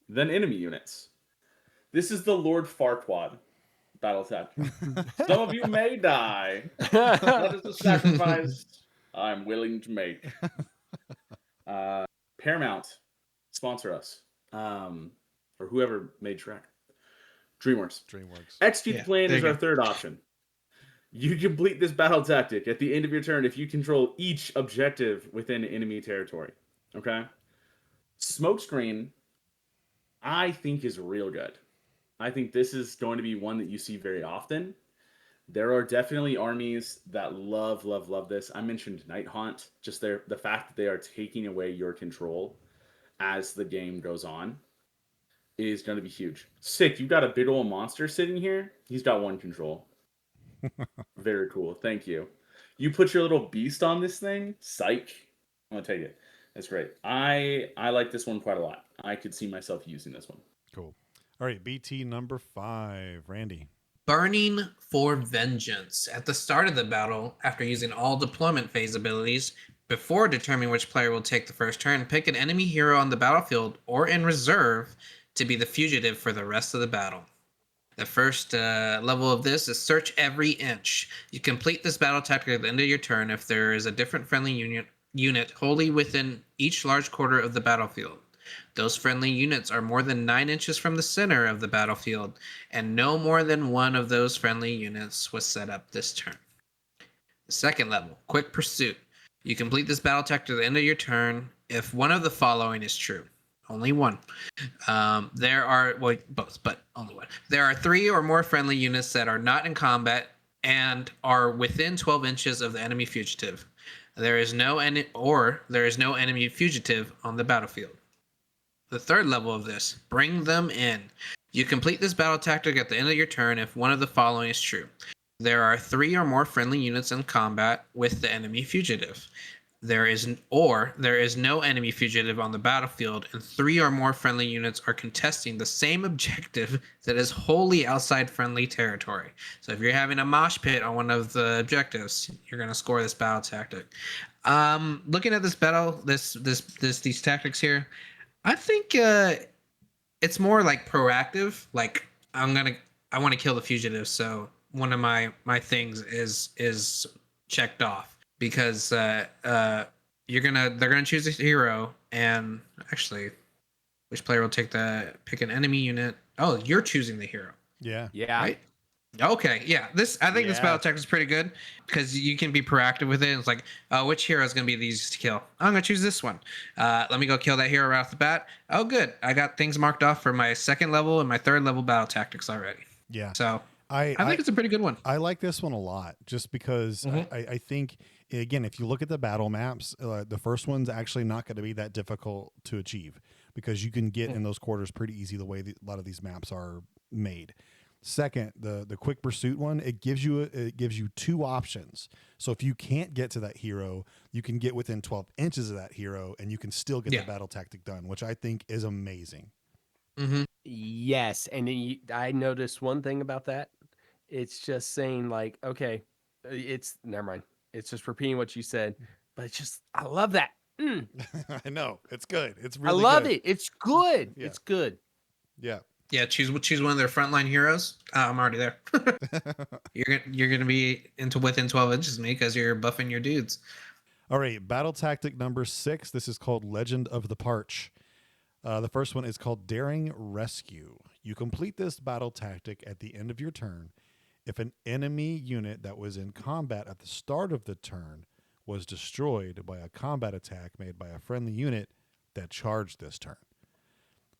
[SPEAKER 3] than enemy units. This is the Lord Farquaad battle tactic. Some of you may die. That is the sacrifice I'm willing to make. Paramount, sponsor us. Or whoever made Shrek. DreamWorks. Execute the plan
[SPEAKER 4] there
[SPEAKER 3] is
[SPEAKER 4] you
[SPEAKER 3] our
[SPEAKER 4] go.
[SPEAKER 3] third option. You complete this battle tactic at the end of your turn if you control each objective within enemy territory. Okay? Smokescreen, I think, is real good. I think this is going to be one that you see very often. There are definitely armies that love this. I mentioned Night Haunt, just the fact that they are taking away your control as the game goes on is going to be huge. Sick, you've got a big old monster sitting here. He's got 1 control. Very cool. Thank you. You put your little beast on this thing. Psych. I'm gonna take it. That's great. I like this one quite a lot. I could see myself using this one.
[SPEAKER 2] Cool. All right, BT number 5, Randy.
[SPEAKER 4] Burning for Vengeance. At the start of the battle, after using all deployment phase abilities, before determining which player will take the first turn, pick an enemy hero on the battlefield or in reserve to be the fugitive for the rest of the battle. The first level of this is Search Every Inch. You complete this battle tactic at the end of your turn if there is a different friendly unit wholly within each large quarter of the battlefield. Those friendly units are more than 9 inches from the center of the battlefield, and no more than one of those friendly units was set up this turn. The second level, Quick Pursuit. You complete this battle tactic at the end of your turn if one of the following is true. Only one. There are both, but only one. There are 3 or more friendly units that are not in combat and are within 12 inches of the enemy fugitive. There is no enemy fugitive on the battlefield. The third level of this, Bring Them In. You complete this battle tactic at the end of your turn if one of the following is true. There are 3 or more friendly units in combat with the enemy fugitive. There is no enemy fugitive on the battlefield, and 3 or more friendly units are contesting the same objective that is wholly outside friendly territory. So if you're having a mosh pit on one of the objectives, you're going to score this battle tactic. Looking at this battle, these tactics here, I think it's more like proactive. Like I want to kill the fugitive, so one of my things is checked off because they're gonna choose a hero, and actually, which player will pick an enemy unit? Oh, you're choosing the hero.
[SPEAKER 2] Yeah.
[SPEAKER 1] Yeah.
[SPEAKER 4] Right? Okay, yeah. I think this
[SPEAKER 1] Yeah.
[SPEAKER 4] battle tactic is pretty good because you can be proactive with it. It's like, which hero is going to be the easiest to kill? I'm going to choose this one. Let me go kill that hero right off the bat. Oh, good. I got things marked off for my second level and my third level battle tactics already.
[SPEAKER 2] Yeah.
[SPEAKER 4] So
[SPEAKER 2] I
[SPEAKER 4] think it's a pretty good one.
[SPEAKER 2] I like this one a lot just because I think, again, if you look at the battle maps, the first one's actually not going to be that difficult to achieve because you can get in those quarters pretty easy the way a lot of these maps are made. Second, the quick pursuit one, it gives you 2 options. So if you can't get to that hero, you can get within 12 inches of that hero and you can still get the battle tactic done, which I think is amazing.
[SPEAKER 4] Mm-hmm.
[SPEAKER 1] Yes, and I noticed one thing about that. It's just saying like, okay, it's never mind. It's just repeating what you said, but it's just I love that.
[SPEAKER 2] I know it's good. It's
[SPEAKER 1] I
[SPEAKER 2] really
[SPEAKER 1] love
[SPEAKER 2] good.
[SPEAKER 1] it. It's good.
[SPEAKER 2] Yeah.
[SPEAKER 1] It's good.
[SPEAKER 2] Yeah.
[SPEAKER 4] Yeah, choose one of their frontline heroes. I'm already there. You're gonna be within 12 inches of me because you're buffing your dudes.
[SPEAKER 2] All right, battle tactic number 6. This is called Legend of the Parch. The first one is called Daring Rescue. You complete this battle tactic at the end of your turn if an enemy unit that was in combat at the start of the turn was destroyed by a combat attack made by a friendly unit that charged this turn.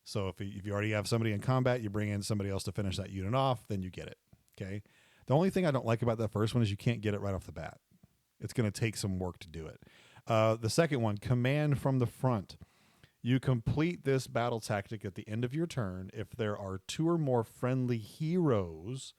[SPEAKER 2] So if you already have somebody in combat, you bring in somebody else to finish that unit off, then you get it. Okay. The only thing I don't like about that first one is you can't get it right off the bat. It's going to take some work to do it. The second one, command from the front. You complete this battle tactic at the end of your turn if there are 2 or more friendly heroes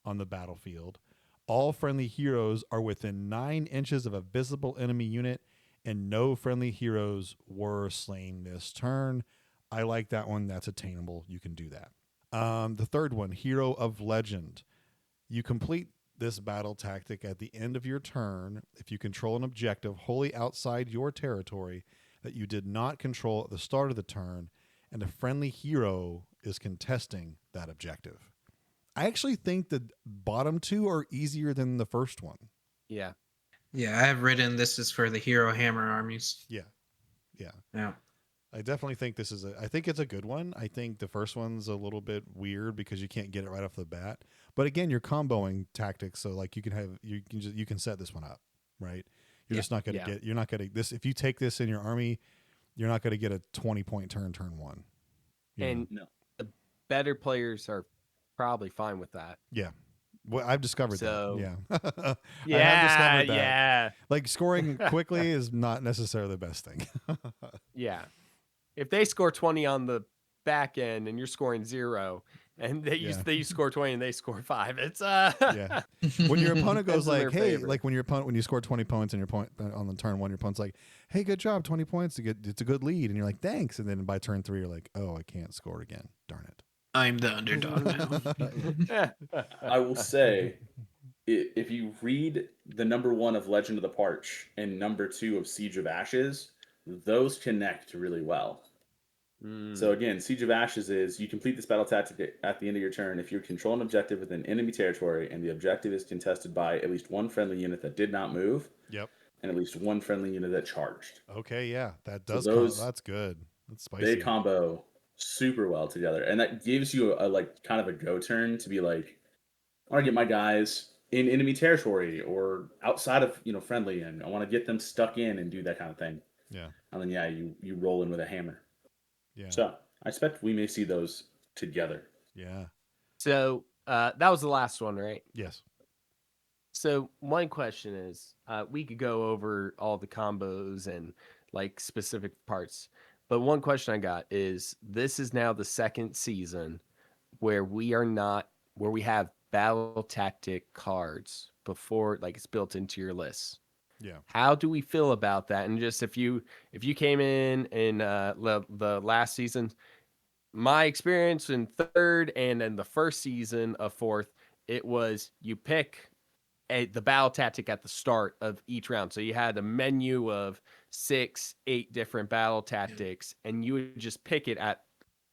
[SPEAKER 2] on the battlefield. All friendly heroes are within 9 inches of a visible enemy unit, and no friendly heroes were slain this turn. I like that one. That's attainable. You can do that. The third one, Hero of Legend. You complete this battle tactic at the end of your turn if you control an objective wholly outside your territory that you did not control at the start of the turn, and a friendly hero is contesting that objective. I actually think the bottom 2 are easier than the first one.
[SPEAKER 1] Yeah.
[SPEAKER 4] Yeah, I have written this is for the hero hammer armies.
[SPEAKER 2] Yeah.
[SPEAKER 4] Yeah.
[SPEAKER 2] I definitely think I think it's a good one. I think the first one's a little bit weird because you can't get it right off the bat. But again, you're comboing tactics, so like you can set this one up, right? You're just not going to you're not going to this if you take this in your army, you're not going to get a 20-point turn 1.
[SPEAKER 1] And the better players are probably fine with that.
[SPEAKER 2] Yeah. Well, I've discovered that. Yeah.
[SPEAKER 1] Yeah.
[SPEAKER 2] I have discovered that.
[SPEAKER 1] Yeah.
[SPEAKER 2] Like scoring quickly is not necessarily the best thing.
[SPEAKER 1] Yeah. If they score 20 on the back end and you're scoring 0, and they score 20 and they score 5, it's
[SPEAKER 2] yeah. When your opponent goes like, "Hey,"
[SPEAKER 1] favor.
[SPEAKER 2] like when you score 20 points and your point on the turn 1, your opponent's like, "Hey, good job, 20 points. It's a good lead," and you're like, "Thanks," and then by turn 3, you're like, "Oh, I can't score again. Darn it."
[SPEAKER 4] I'm the underdog now.
[SPEAKER 3] I will say, if you read the number 1 of Legend of the Parch and number 2 of Siege of Ashes, those connect really well. So again, Siege of Ashes is you complete this battle tactic at the end of your turn if you control an objective within enemy territory and the objective is contested by at least 1 friendly unit that did not move.
[SPEAKER 2] Yep.
[SPEAKER 3] And at least 1 friendly unit that charged.
[SPEAKER 2] Okay, yeah, that does. That's good. That's spicy.
[SPEAKER 3] They combo super well together, and that gives you a like kind of a go turn to be like, I want to get my guys in enemy territory or outside of friendly, and I want to get them stuck in and do that kind of thing.
[SPEAKER 2] Yeah.
[SPEAKER 3] And then you roll in with a hammer.
[SPEAKER 2] Yeah.
[SPEAKER 3] So I expect we may see those together.
[SPEAKER 2] Yeah.
[SPEAKER 1] So that was the last one, right?
[SPEAKER 2] Yes.
[SPEAKER 1] So one question is, we could go over all the combos and like specific parts, but one question I got is, this is now the second season where we have battle tactic cards before, like it's built into your list.
[SPEAKER 2] Yeah.
[SPEAKER 1] How do we feel about that? And just if you came in the last season, my experience in third and then the first season of fourth, it was you pick the battle tactic at the start of each round. So you had a menu of 6, 8 different battle tactics, and you would just pick it at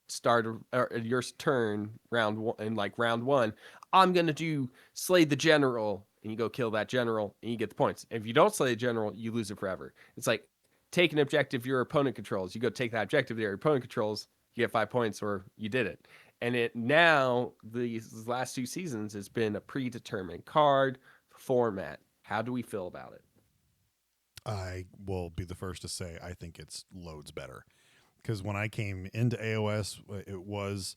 [SPEAKER 1] start of your turn, round 1. And like round 1, I'm gonna do slay the general, and you go kill that general, and you get the points. If you don't slay the general, you lose it forever. It's like take an objective your opponent controls. You go take that objective that your opponent controls, you get 5 points, or you did it. And it now these last 2 seasons has been a predetermined card format. How do we feel about it?
[SPEAKER 2] I will be the first to say I think it's loads better. Because when I came into AOS, it was,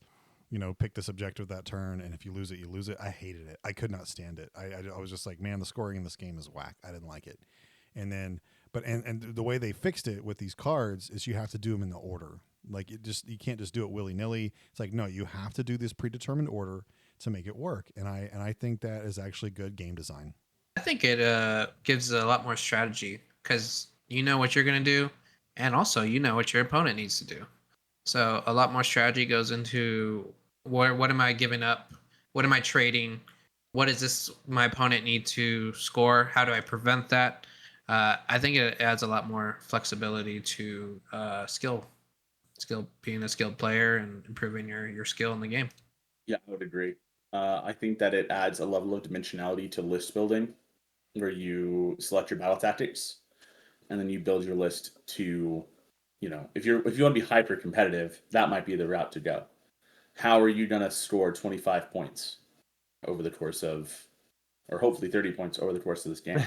[SPEAKER 2] pick this objective that turn, and if you lose it, you lose it. I hated it. I could not stand it. I was just like, man, the scoring in this game is whack. I didn't like it. And then, and the way they fixed it with these cards is you have to do them in the order. Like you can't just do it willy nilly. It's like, no, you have to do this predetermined order to make it work. And I think that is actually good game design.
[SPEAKER 4] I think it gives a lot more strategy because you know what you're going to do, and also you know what your opponent needs to do. So a lot more strategy goes into what am I giving up? What am I trading? What does this my opponent need to score? How do I prevent that? I think it adds a lot more flexibility to skill being a skilled player and improving your skill in the game.
[SPEAKER 3] Yeah, I would agree. I think that it adds a level of dimensionality to list building, where you select your battle tactics, and then you build your list to, if you want to be hyper competitive, that might be the route to go. How are you going to score 25 points over the course of, or hopefully 30 points over the course of this game?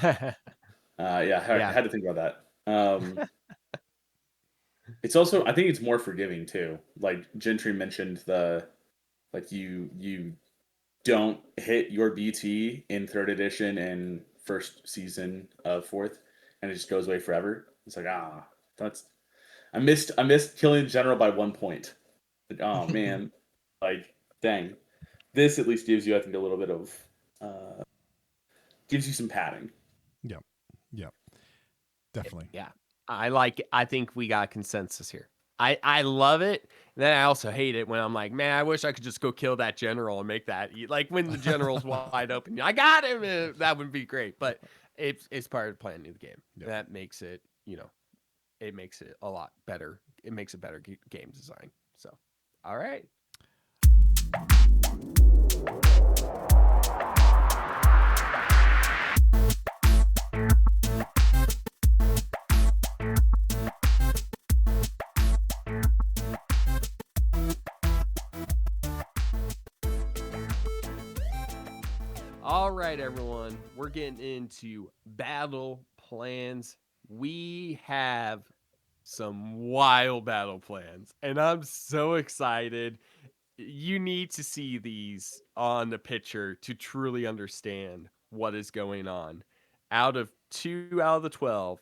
[SPEAKER 3] I had to think about that. It's also, I think it's more forgiving too. Like Gentry mentioned, you don't hit your BT in third edition and first season of fourth, and it just goes away forever. It's like, that's I missed killing the general by 1 point. Like, oh man, like dang. This at least gives you, I think, a little bit of gives you some padding.
[SPEAKER 2] Yep. Yep. Definitely.
[SPEAKER 1] Yeah. I think we got consensus here. I love it. And then I also hate it when I'm like, man, I wish I could just go kill that general and make that like when the general's wide open. I got him. That would be great. But it's part of playing the game.
[SPEAKER 2] Yep.
[SPEAKER 1] That makes it, it makes it a lot better. It makes a better game design. So, all right. All right, everyone. We're getting into battle plans. We have some wild battle plans, and I'm so excited. You need to see these on the picture to truly understand what is going on. Out of 2 out of the 12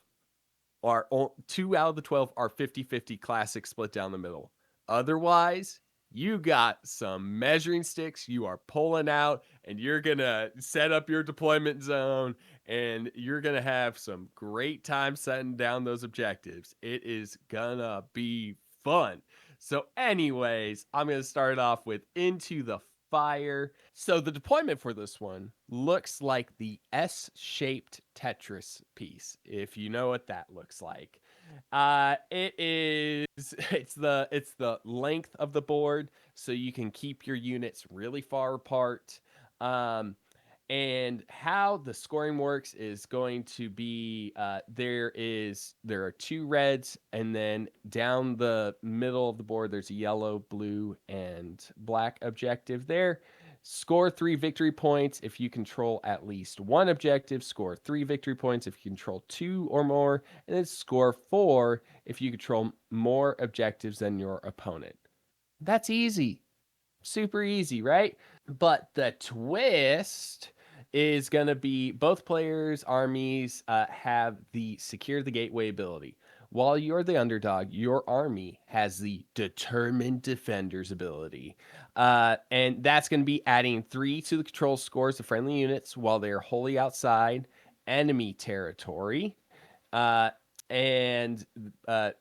[SPEAKER 1] are 50-50 classic split down the middle. Otherwise, you got some measuring sticks you are pulling out, and you're going to set up your deployment zone, and you're going to have some great time setting down those objectives. It is going to be fun. So anyways, I'm going to start off with Into the Fire. So the deployment for this one looks like the S-shaped Tetris piece, if you know what that looks like. It's the length of the board, so you can keep your units really far apart. And how the scoring works is going to be there are 2 reds, and then down the middle of the board there's a yellow, blue, and black objective there. Score 3 victory points if you control at least 1 objective. Score 3 victory points if you control 2 or more, and then score 4 if you control more objectives than your opponent. That's easy. Super easy, right? But the twist is going to be both players' armies have the Secure the Gateway ability. While you're the underdog, your army has the Determined Defenders ability. And that's going to be adding 3 to the control scores of friendly units while they're wholly outside enemy territory. And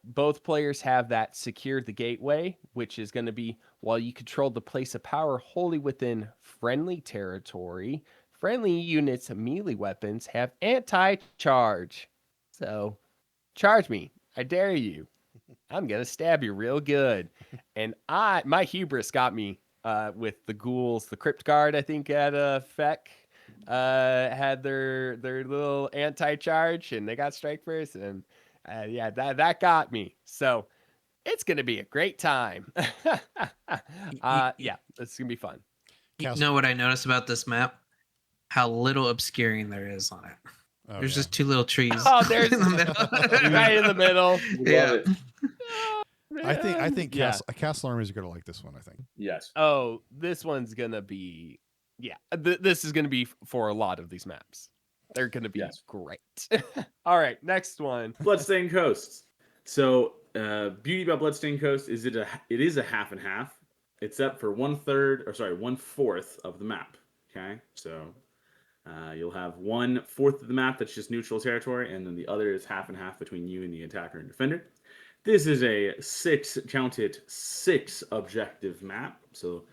[SPEAKER 1] both players have that Secure the Gateway, which is going to be while you control the place of power wholly within friendly territory. Friendly units' melee weapons have anti-charge. So, charge me. I dare you. I'm going to stab you real good. And my hubris got me with the ghouls. The Crypt Guard, I think, at Feck had their little anti-charge, and they got strike first, and yeah, that got me. So it's gonna be a great time. Yeah, it's gonna be fun.
[SPEAKER 4] You know what I noticed about this map? How little obscuring there is on it.
[SPEAKER 2] Oh,
[SPEAKER 4] There's
[SPEAKER 2] yeah.
[SPEAKER 4] just 2 little trees.
[SPEAKER 1] Oh, there's
[SPEAKER 4] in the middle.
[SPEAKER 1] right in the middle.
[SPEAKER 3] Love it.
[SPEAKER 2] I think
[SPEAKER 1] Yeah.
[SPEAKER 2] Castle armies are going to like this one, I think.
[SPEAKER 3] Yes.
[SPEAKER 1] Oh, this one's gonna be, yeah. This is gonna be for a lot of these maps. They're gonna be great. All right, next one.
[SPEAKER 3] Bloodstained Coast. So, beauty about Bloodstained Coast is it is a half and half. It's up for 1/4 of the map. Okay, so you'll have 1/4 of the map that's just neutral territory, and then the other is half and half between you and the attacker and defender. This is a 6 objective map, so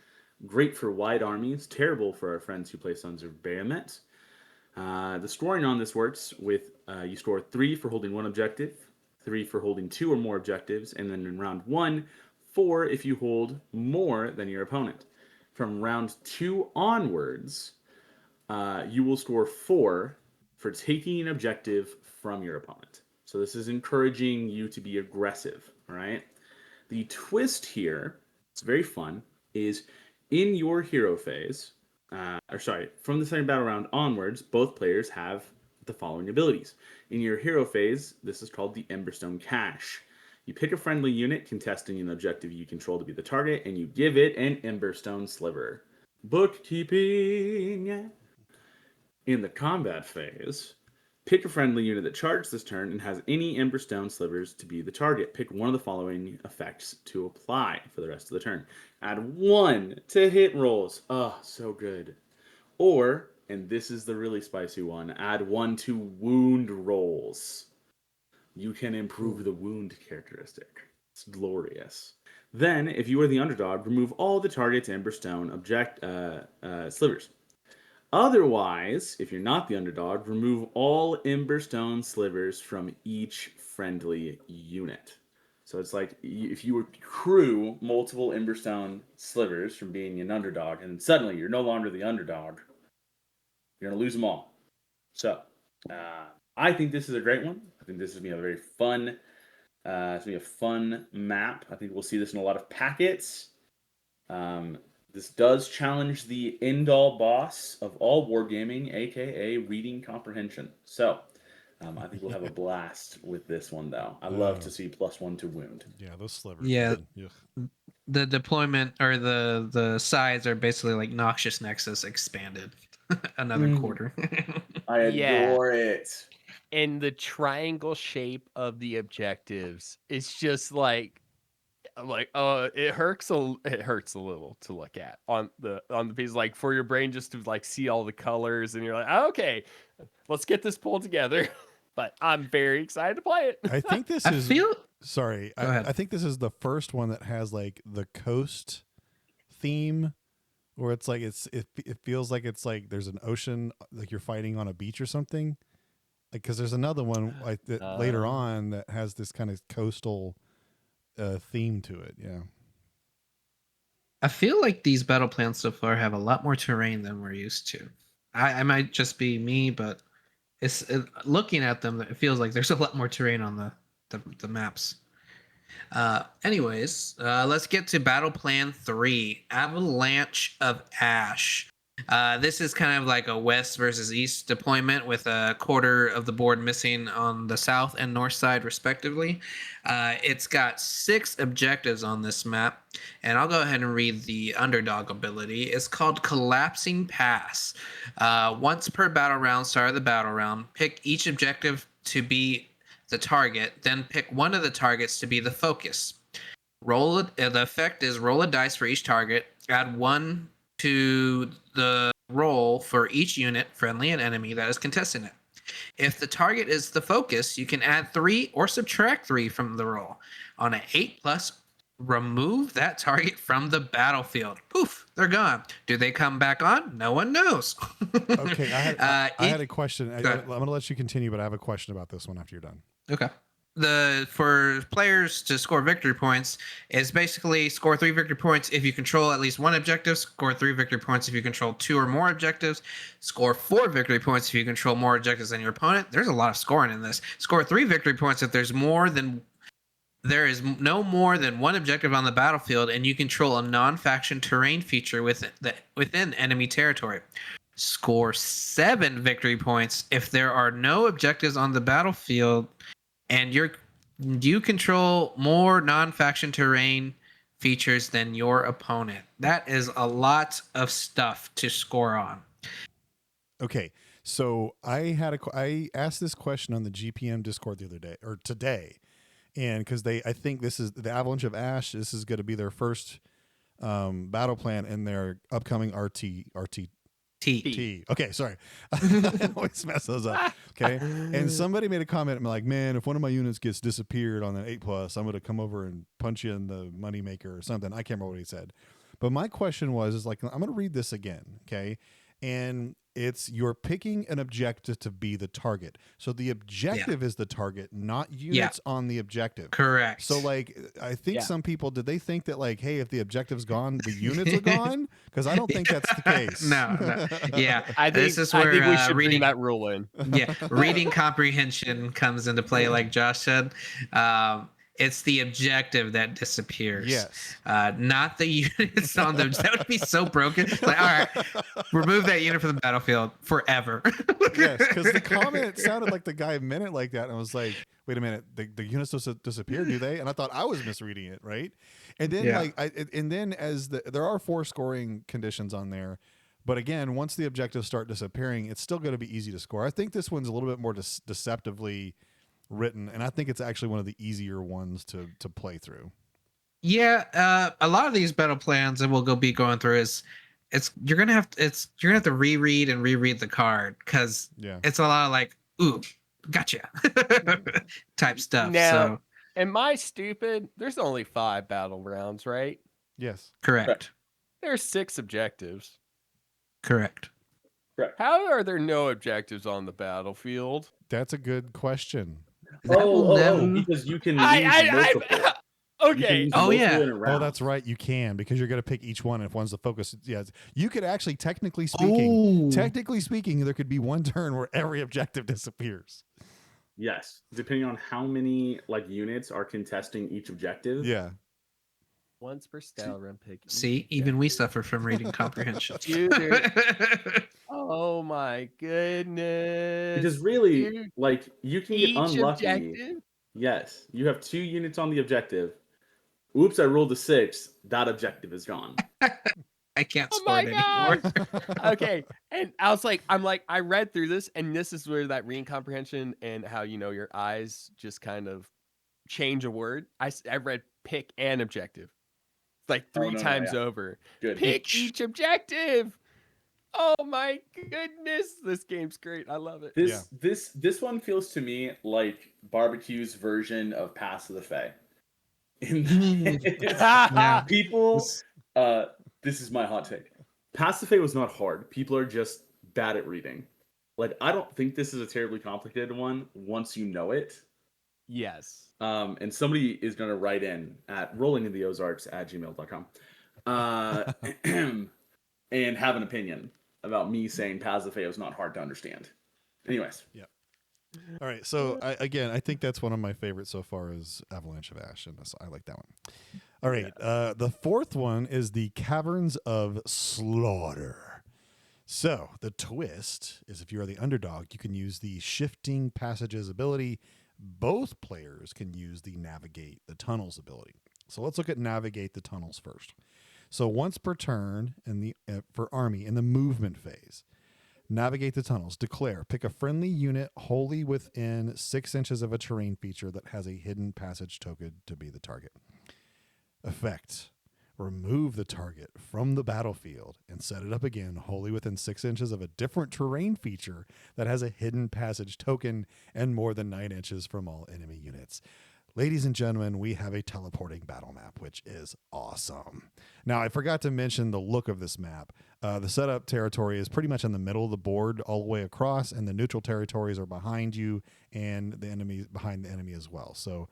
[SPEAKER 3] great for wide armies, terrible for our friends who play Sons of Bahamut. The scoring on this works with you score 3 for holding 1 objective, 3 for holding 2 or more objectives, and then in round 1, 4 if you hold more than your opponent. From round 2 onwards, you will score 4 for taking an objective from your opponent. So this is encouraging you to be aggressive, all right? The twist here, it's very fun, is in your hero phase, from the second battle round onwards, both players have the following abilities. In your hero phase, this is called the Emberstone Cache. You pick a friendly unit contesting an objective you control to be the target, and you give it an Emberstone Sliver. Bookkeeping! In the combat phase, Pick a friendly unit that charged this turn and has any Emberstone slivers to be the target. Pick one of the following effects to apply for the rest of the turn. Add 1 to hit rolls. Oh, so good. Or, and this is the really spicy one, add 1 to wound rolls. You can improve the wound characteristic. It's glorious. Then, if you are the underdog, remove all the target's Emberstone slivers. Otherwise, if you're not the underdog, remove all Emberstone slivers from each friendly unit. So it's like if you accrue multiple Emberstone slivers from being an underdog, and suddenly you're no longer the underdog, you're going to lose them all. So I think this is a great one. I think this is going to be a very fun. It's going to be a fun map. I think we'll see this in a lot of packets. This does challenge the end-all boss of all wargaming, aka reading comprehension. So, I think we'll have a blast with this one, though. I love to see +1 to wound.
[SPEAKER 2] Yeah, those slivers.
[SPEAKER 4] Yeah.
[SPEAKER 2] Man.
[SPEAKER 4] The deployment or the sides are basically like Noxious Nexus expanded another quarter.
[SPEAKER 3] I adore it.
[SPEAKER 1] And the triangle shape of the objectives, it's just like it hurts a little to look at on the piece, like for your brain just to like see all the colors, and you're like, okay, let's get this pulled together. But I'm very excited to play it.
[SPEAKER 2] I think this is. Sorry, I think this is the first one that has like the coast theme, where it's like it feels like it's like there's an ocean, like you're fighting on a beach or something. Like, because there's another one like that later on that has this kind of coastal theme to it. Yeah.
[SPEAKER 4] I feel like these battle plans so far have a lot more terrain than we're used to. I might just be me, but looking at them, it feels like there's a lot more terrain on the maps. Anyways, let's get to Battle Plan 3, Avalanche of Ash. This is kind of like a west versus east deployment with a quarter of the board missing on the south and north side, respectively. It's got 6 objectives on this map, and I'll go ahead and read the underdog ability. It's called Collapsing Pass. Once per battle round, start of the battle round, pick each objective to be the target, then pick one of the targets to be the focus. The effect is roll a dice for each target, add 1 to the roll for each unit, friendly and enemy, that is contesting it. If the target is the focus, you can add 3 or subtract 3 from the roll. On an 8+, remove that target from the battlefield. Poof, they're gone. Do they come back on? No one knows.
[SPEAKER 2] Okay, I had a question. I'm going to let you continue, but I have a question about this one after you're done.
[SPEAKER 4] Okay. For players to score victory points is basically score 3 victory points if you control at least 1 objective, score 3 victory points if you control 2 or more objectives, score 4 victory points if you control more objectives than your opponent. There's a lot of scoring in this. Score 3 victory points if there is no more than 1 objective on the battlefield and you control a non-faction terrain feature within enemy territory. Score 7 victory points if there are no objectives on the battlefield and you control more non-faction terrain features than your opponent. That is a lot of stuff to score on.
[SPEAKER 2] Okay, so I asked this question on the GPM Discord the other day or today, and because I think this is the Avalanche of Ash. This is going to be their first battle plan in their upcoming RT. Okay, sorry. I always mess those up. Okay. And somebody made a comment and like, man, if one of my units gets disappeared on an 8+, I'm gonna come over and punch you in the moneymaker or something. I can't remember what he said. But my question is like, I'm gonna read this again, okay? And it's you're picking an objective to be the target. So the objective is the target, not units on the objective.
[SPEAKER 4] Correct.
[SPEAKER 2] So like I think some people did they think that like, hey, if the objective's gone, the units are gone? Because I don't think that's the case.
[SPEAKER 4] No. Yeah.
[SPEAKER 1] I think we should bring that rule in.
[SPEAKER 4] Yeah. Reading comprehension comes into play, like Josh said. It's the objective that disappears.
[SPEAKER 2] Yes.
[SPEAKER 4] Not the units on them. That would be so broken. Like, all right, remove that unit from the battlefield forever.
[SPEAKER 2] Yes, because the comment sounded like the guy meant it like that. And I was like, wait a minute, the units disappear, do they? And I thought I was misreading it, right? And then there are 4 scoring conditions on there. But again, once the objectives start disappearing, it's still going to be easy to score. I think this one's a little bit more deceptively written, and I think it's actually one of the easier ones to play through.
[SPEAKER 4] Yeah, a lot of these battle plans that we'll be going through is you're gonna have to reread the card because it's a lot of like, ooh, gotcha type stuff.
[SPEAKER 1] Now,
[SPEAKER 4] So
[SPEAKER 1] am I stupid? There's only 5 battle rounds, right?
[SPEAKER 2] Yes.
[SPEAKER 4] correct.
[SPEAKER 1] There's 6 objectives.
[SPEAKER 4] Correct.
[SPEAKER 1] How are there no objectives on the battlefield?
[SPEAKER 2] That's a good question.
[SPEAKER 3] Because you can use multiple.
[SPEAKER 1] Okay.
[SPEAKER 4] Oh, yeah.
[SPEAKER 3] In a round.
[SPEAKER 2] Oh, that's right. You can, because you're going to pick each one. And if one's the focus, you could actually, technically speaking, there could be one turn where every objective disappears.
[SPEAKER 3] Yes, depending on how many units are contesting each objective.
[SPEAKER 2] Yeah.
[SPEAKER 1] Once per style run pick.
[SPEAKER 4] See, even we suffer from reading comprehension.
[SPEAKER 1] Dude, oh my goodness.
[SPEAKER 3] Because really,
[SPEAKER 1] Dude,
[SPEAKER 3] you can get unlucky.
[SPEAKER 1] Objective?
[SPEAKER 3] Yes, you have 2 units on the objective. Oops, I rolled a 6. That objective is gone.
[SPEAKER 4] I can't score it anymore.
[SPEAKER 1] Okay, and I read through this, and this is where that reading comprehension and how your eyes just kind of change a word. I read pick an objective, like 3 times over.
[SPEAKER 3] Good.
[SPEAKER 1] Pick each objective. Oh my goodness, this game's great. I love it.
[SPEAKER 3] This one feels to me like barbecue's version of Pass of the Fae. People, this is my hot take. Pass the Fae was not hard. People are just bad at reading. I don't think this is a terribly complicated one once you know it.
[SPEAKER 1] Yes.
[SPEAKER 3] And somebody is going to write in at rollingintheozarks@gmail.com and have an opinion about me saying Pass the Fae was not hard to understand. Anyways.
[SPEAKER 2] Yeah. All right. So I think that's one of my favorites so far is Avalanche of Ash, and I like that one. All right. Yeah. The fourth one is the Caverns of Slaughter. So the twist is if you are the underdog, you can use the Shifting Passages ability. Both players can use the Navigate the Tunnels ability. So let's look at Navigate the Tunnels first. So once per turn in the for army in the movement phase, navigate the tunnels. Declare, pick a friendly unit wholly within 6 inches of a terrain feature that has a hidden passage token to be the target. Effect, remove the target from the battlefield and set it up again wholly within 6 inches of a different terrain feature that has a hidden passage token and more than 9 inches from all enemy units. Ladies and gentlemen, we have a teleporting battle map, which is awesome. Now, I forgot to mention the look of this map. The setup territory is pretty much in the middle of the board all the way across, and the neutral territories are behind you and the enemy behind the enemy as well. So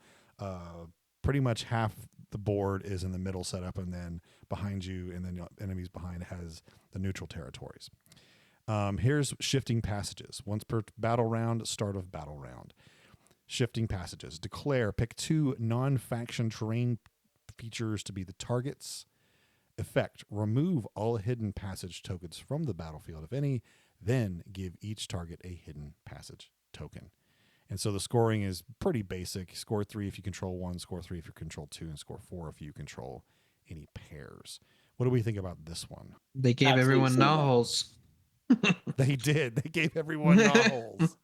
[SPEAKER 2] pretty much half the board is in the middle setup, and then behind you and then the enemies behind has the neutral territories. Here's Shifting Passages. Once per battle round, start of battle round. Shifting Passages. Declare, pick 2 non-faction terrain features to be the targets. Effect, remove all hidden passage tokens from the battlefield, if any, then give each target a hidden passage token. And so the scoring is pretty basic. Score 3 if you control 1, score 3 if you control 2, and score 4 if you control any pairs. What do we think about this one?
[SPEAKER 4] They gave everyone knowholes.
[SPEAKER 2] They did. They gave everyone knowholes.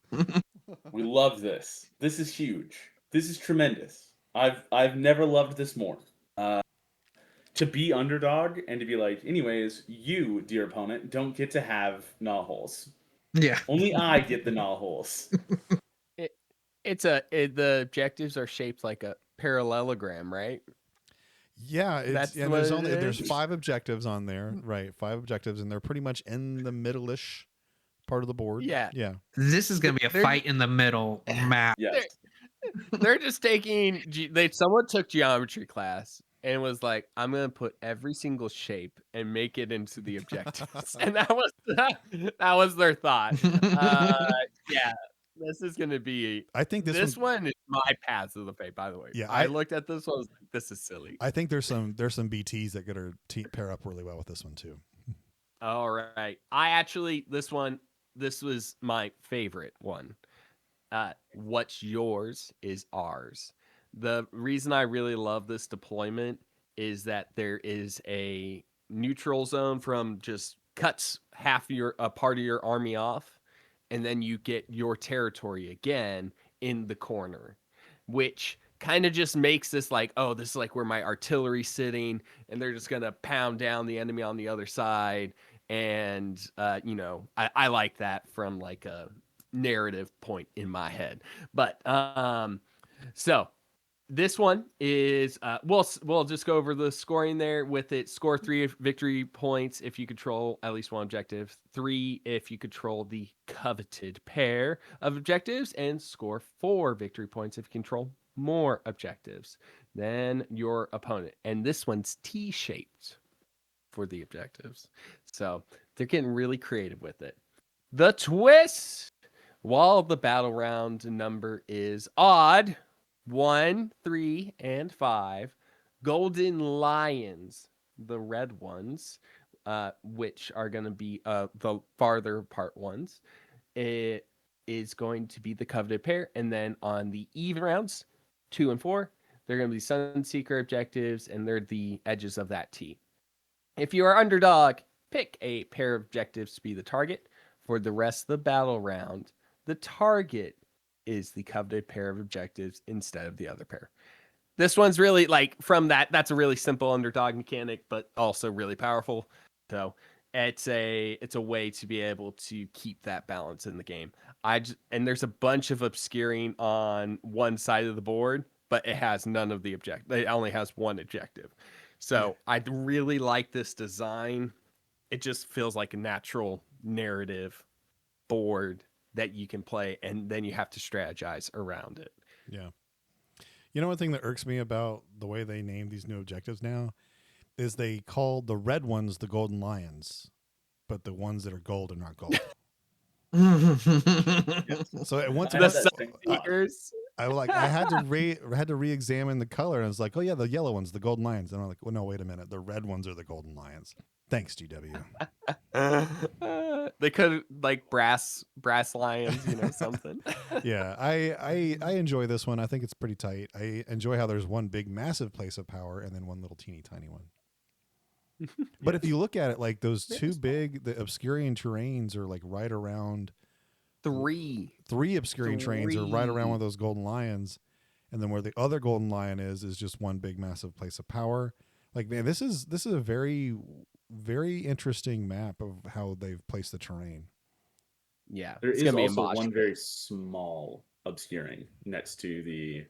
[SPEAKER 3] We love this. This is huge. This is tremendous. I've never loved this more. To be underdog and to be like, anyways, you, dear opponent, don't get to have knowholes.
[SPEAKER 4] Yeah.
[SPEAKER 3] Only I get the knowholes.
[SPEAKER 1] The objectives are shaped like a parallelogram, right?
[SPEAKER 2] Yeah, there's 5 objectives on there, right? 5 objectives, and they're pretty much in the middle-ish part of the board.
[SPEAKER 1] Yeah.
[SPEAKER 4] This is gonna be a fight in the middle map.
[SPEAKER 3] Yes.
[SPEAKER 1] They're just taking. Someone took geometry class and was like, "I'm gonna put every single shape and make it into the objectives," and that was their thought. Yeah. This is gonna be.
[SPEAKER 2] I think this
[SPEAKER 1] one is my Paths of the Fae. By the way,
[SPEAKER 2] yeah,
[SPEAKER 1] I looked at this one. I was like, "This is silly."
[SPEAKER 2] I think there's some BTS that could pair up really well with this one too.
[SPEAKER 1] All right, this was my favorite one. What's yours is ours. The reason I really love this deployment is that there is a neutral zone from just cuts half a part of your army off, and then you get your territory again in the corner, which kind of just makes this like, oh, this is like where my artillery's sitting, and they're just gonna pound down the enemy on the other side. And I like that from like a narrative point in my head. But so this one is we'll just go over the scoring there with it. Score 3 victory points if you control at least one objective, 3 if you control the coveted pair of objectives, and score 4 victory points if you control more objectives than your opponent. And this one's T-shaped for the objectives, so they're getting really creative with it. The twist: while the battle round number is odd, 1, 3, and 5, golden lions, the red ones, which are going to be the farther apart ones, it is going to be the coveted pair. And then on the even rounds, 2 and 4, they're going to be Sunseeker objectives, and they're the edges of that T. If you are underdog, pick a pair of objectives to be the target. For the rest of the battle round, the target is the coveted pair of objectives instead of the other pair. This one's really like from that's a really simple underdog mechanic, but also really powerful. So it's a way to be able to keep that balance in the game. And there's a bunch of obscuring on one side of the board, but it has none of the objective. It only has one objective. So I really like this design. It just feels like a natural narrative board that you can play, and then you have to strategize around it.
[SPEAKER 2] Yeah. You know, one thing that irks me about the way they name these new objectives now is they call the red ones the golden lions, but the ones that are gold are not gold. So at once
[SPEAKER 1] The Sunseekers.
[SPEAKER 2] I had to re-examine the color, and I was like, oh yeah, the yellow one's the golden lions. And I'm like, well, no, wait a minute, the red ones are the golden lions. Thanks, GW.
[SPEAKER 1] They could like brass lions, something.
[SPEAKER 2] Yeah, I enjoy this one. I think it's pretty tight. I enjoy how there's one big massive place of power and then one little teeny tiny one. But if you look at it, like those two big, the obscuring terrains are like right around
[SPEAKER 1] three
[SPEAKER 2] obscuring terrains are right around one of those golden lions, and then where the other golden lion is just one big massive place of power. Like, man, this is a very, very interesting map of how they've placed the terrain.
[SPEAKER 3] Yeah, there is also one very small obscuring next to the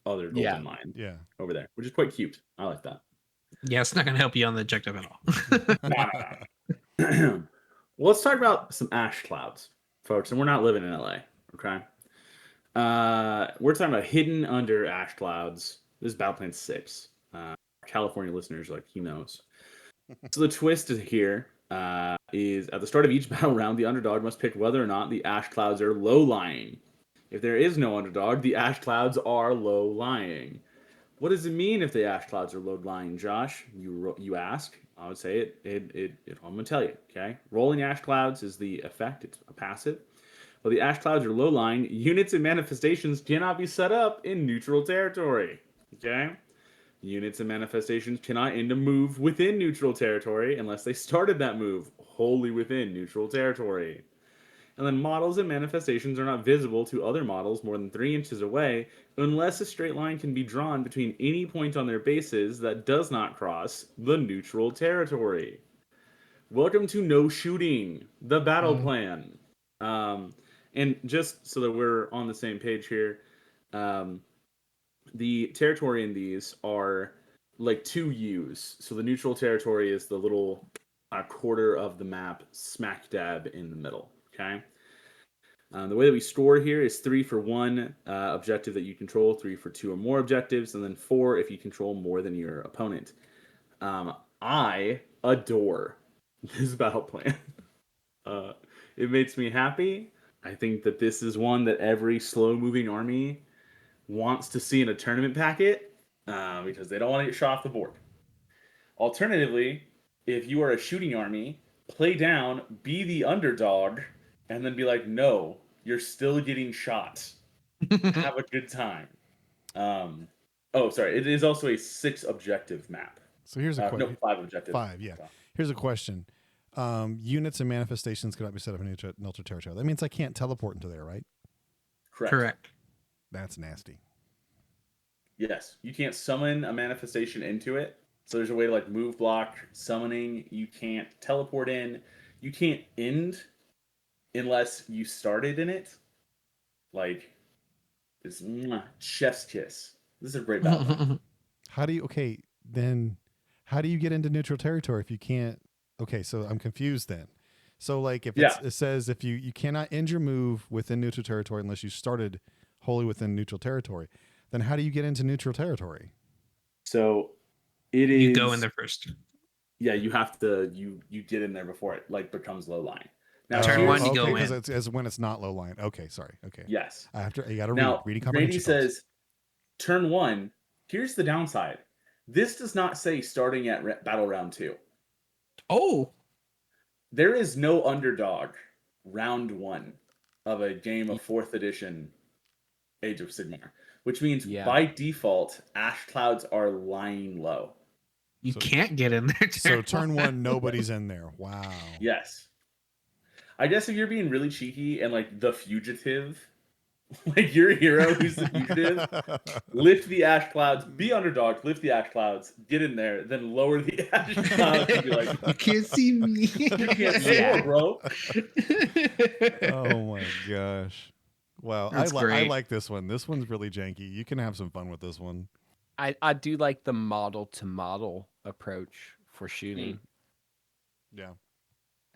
[SPEAKER 3] other golden lion.
[SPEAKER 2] Yeah,
[SPEAKER 3] over there, which is quite cute. I like that.
[SPEAKER 4] Yeah, it's not going to help you on the objective at all.
[SPEAKER 3] Well, let's talk about some ash clouds, folks. And we're not living in LA, okay? We're talking about hidden under ash clouds. This is Battle Plan 6. California listeners, like, he knows. So the twist is here is at the start of each battle round, the underdog must pick whether or not the ash clouds are low-lying. If there is no underdog, the ash clouds are low-lying. What does it mean if the ash clouds are low-lying, Josh? You ask. I would say it. I'm going to tell you, okay? Rolling ash clouds is the effect. It's a passive. While the ash clouds are low-lying, units and manifestations cannot be set up in neutral territory, okay? Units and manifestations cannot end a move within neutral territory unless they started that move wholly within neutral territory. And then models and manifestations are not visible to other models more than 3 inches away unless a straight line can be drawn between any point on their bases that does not cross the neutral territory. Welcome to No Shooting, the battle plan. And just so that we're on the same page here, the territory in these are like 2 U's. So the neutral territory is the little quarter of the map smack dab in the middle. Okay. The way that we score here is 3 for 1 objective that you control, 3 for 2 or more objectives, and then 4 if you control more than your opponent. I adore this battle plan. It makes me happy. I think that this is one that every slow-moving army wants to see in a tournament packet because they don't want to get shot off the board. Alternatively, if you are a shooting army, play down, be the underdog, and then be like, no, you're still getting shot. Have a good time. Sorry. It is also a 6 objective map.
[SPEAKER 2] So here's a question.
[SPEAKER 3] No, 5 objective.
[SPEAKER 2] 5, yeah. Here's a question. Units and manifestations cannot be set up in neutral territory. That means I can't teleport into there, right?
[SPEAKER 3] Correct.
[SPEAKER 2] That's nasty.
[SPEAKER 3] Yes, you can't summon a manifestation into it. So there's a way to like move, block, summoning. You can't teleport in. You can't end unless you started in it. Like it's chef's kiss. This is a great battle plan.
[SPEAKER 2] How do you how do you get into neutral territory if you can't? Okay, so I'm confused then. So like if it says if you cannot end your move within neutral territory unless you started wholly within neutral territory, then how do you get into neutral territory?
[SPEAKER 3] So it is
[SPEAKER 4] You go in there first.
[SPEAKER 3] Yeah, you have to you get in there before it like becomes low line. Now
[SPEAKER 4] Turn
[SPEAKER 3] here's-
[SPEAKER 4] one, you go in.
[SPEAKER 2] because it's when it's not low line. Okay, sorry. Okay.
[SPEAKER 3] Yes.
[SPEAKER 2] I got to
[SPEAKER 3] Now
[SPEAKER 2] reading
[SPEAKER 3] Brady
[SPEAKER 2] comprehension. Folks.
[SPEAKER 3] says turn 1. Here's the downside. This does not say starting at battle round 2.
[SPEAKER 4] Oh,
[SPEAKER 3] There is no underdog round 1 of a game of 4th edition Age of Sigmar, which means by default ash clouds are lying low.
[SPEAKER 4] you can't get in there.
[SPEAKER 2] So turn 1, nobody's in there. Wow.
[SPEAKER 3] Yes. I guess if you're being really cheeky and like the fugitive, like your hero who's the fugitive, lift the ash clouds, be underdog, lift the ash clouds, get in there, then lower the ash clouds and be like,
[SPEAKER 4] You can't see me.
[SPEAKER 3] you can't score, bro.
[SPEAKER 2] Oh my gosh. Wow.
[SPEAKER 4] That's
[SPEAKER 2] I
[SPEAKER 4] great.
[SPEAKER 2] like this one. This one's really janky. You can have some fun with this one.
[SPEAKER 1] I do like the model to model approach for shooting.
[SPEAKER 2] Yeah.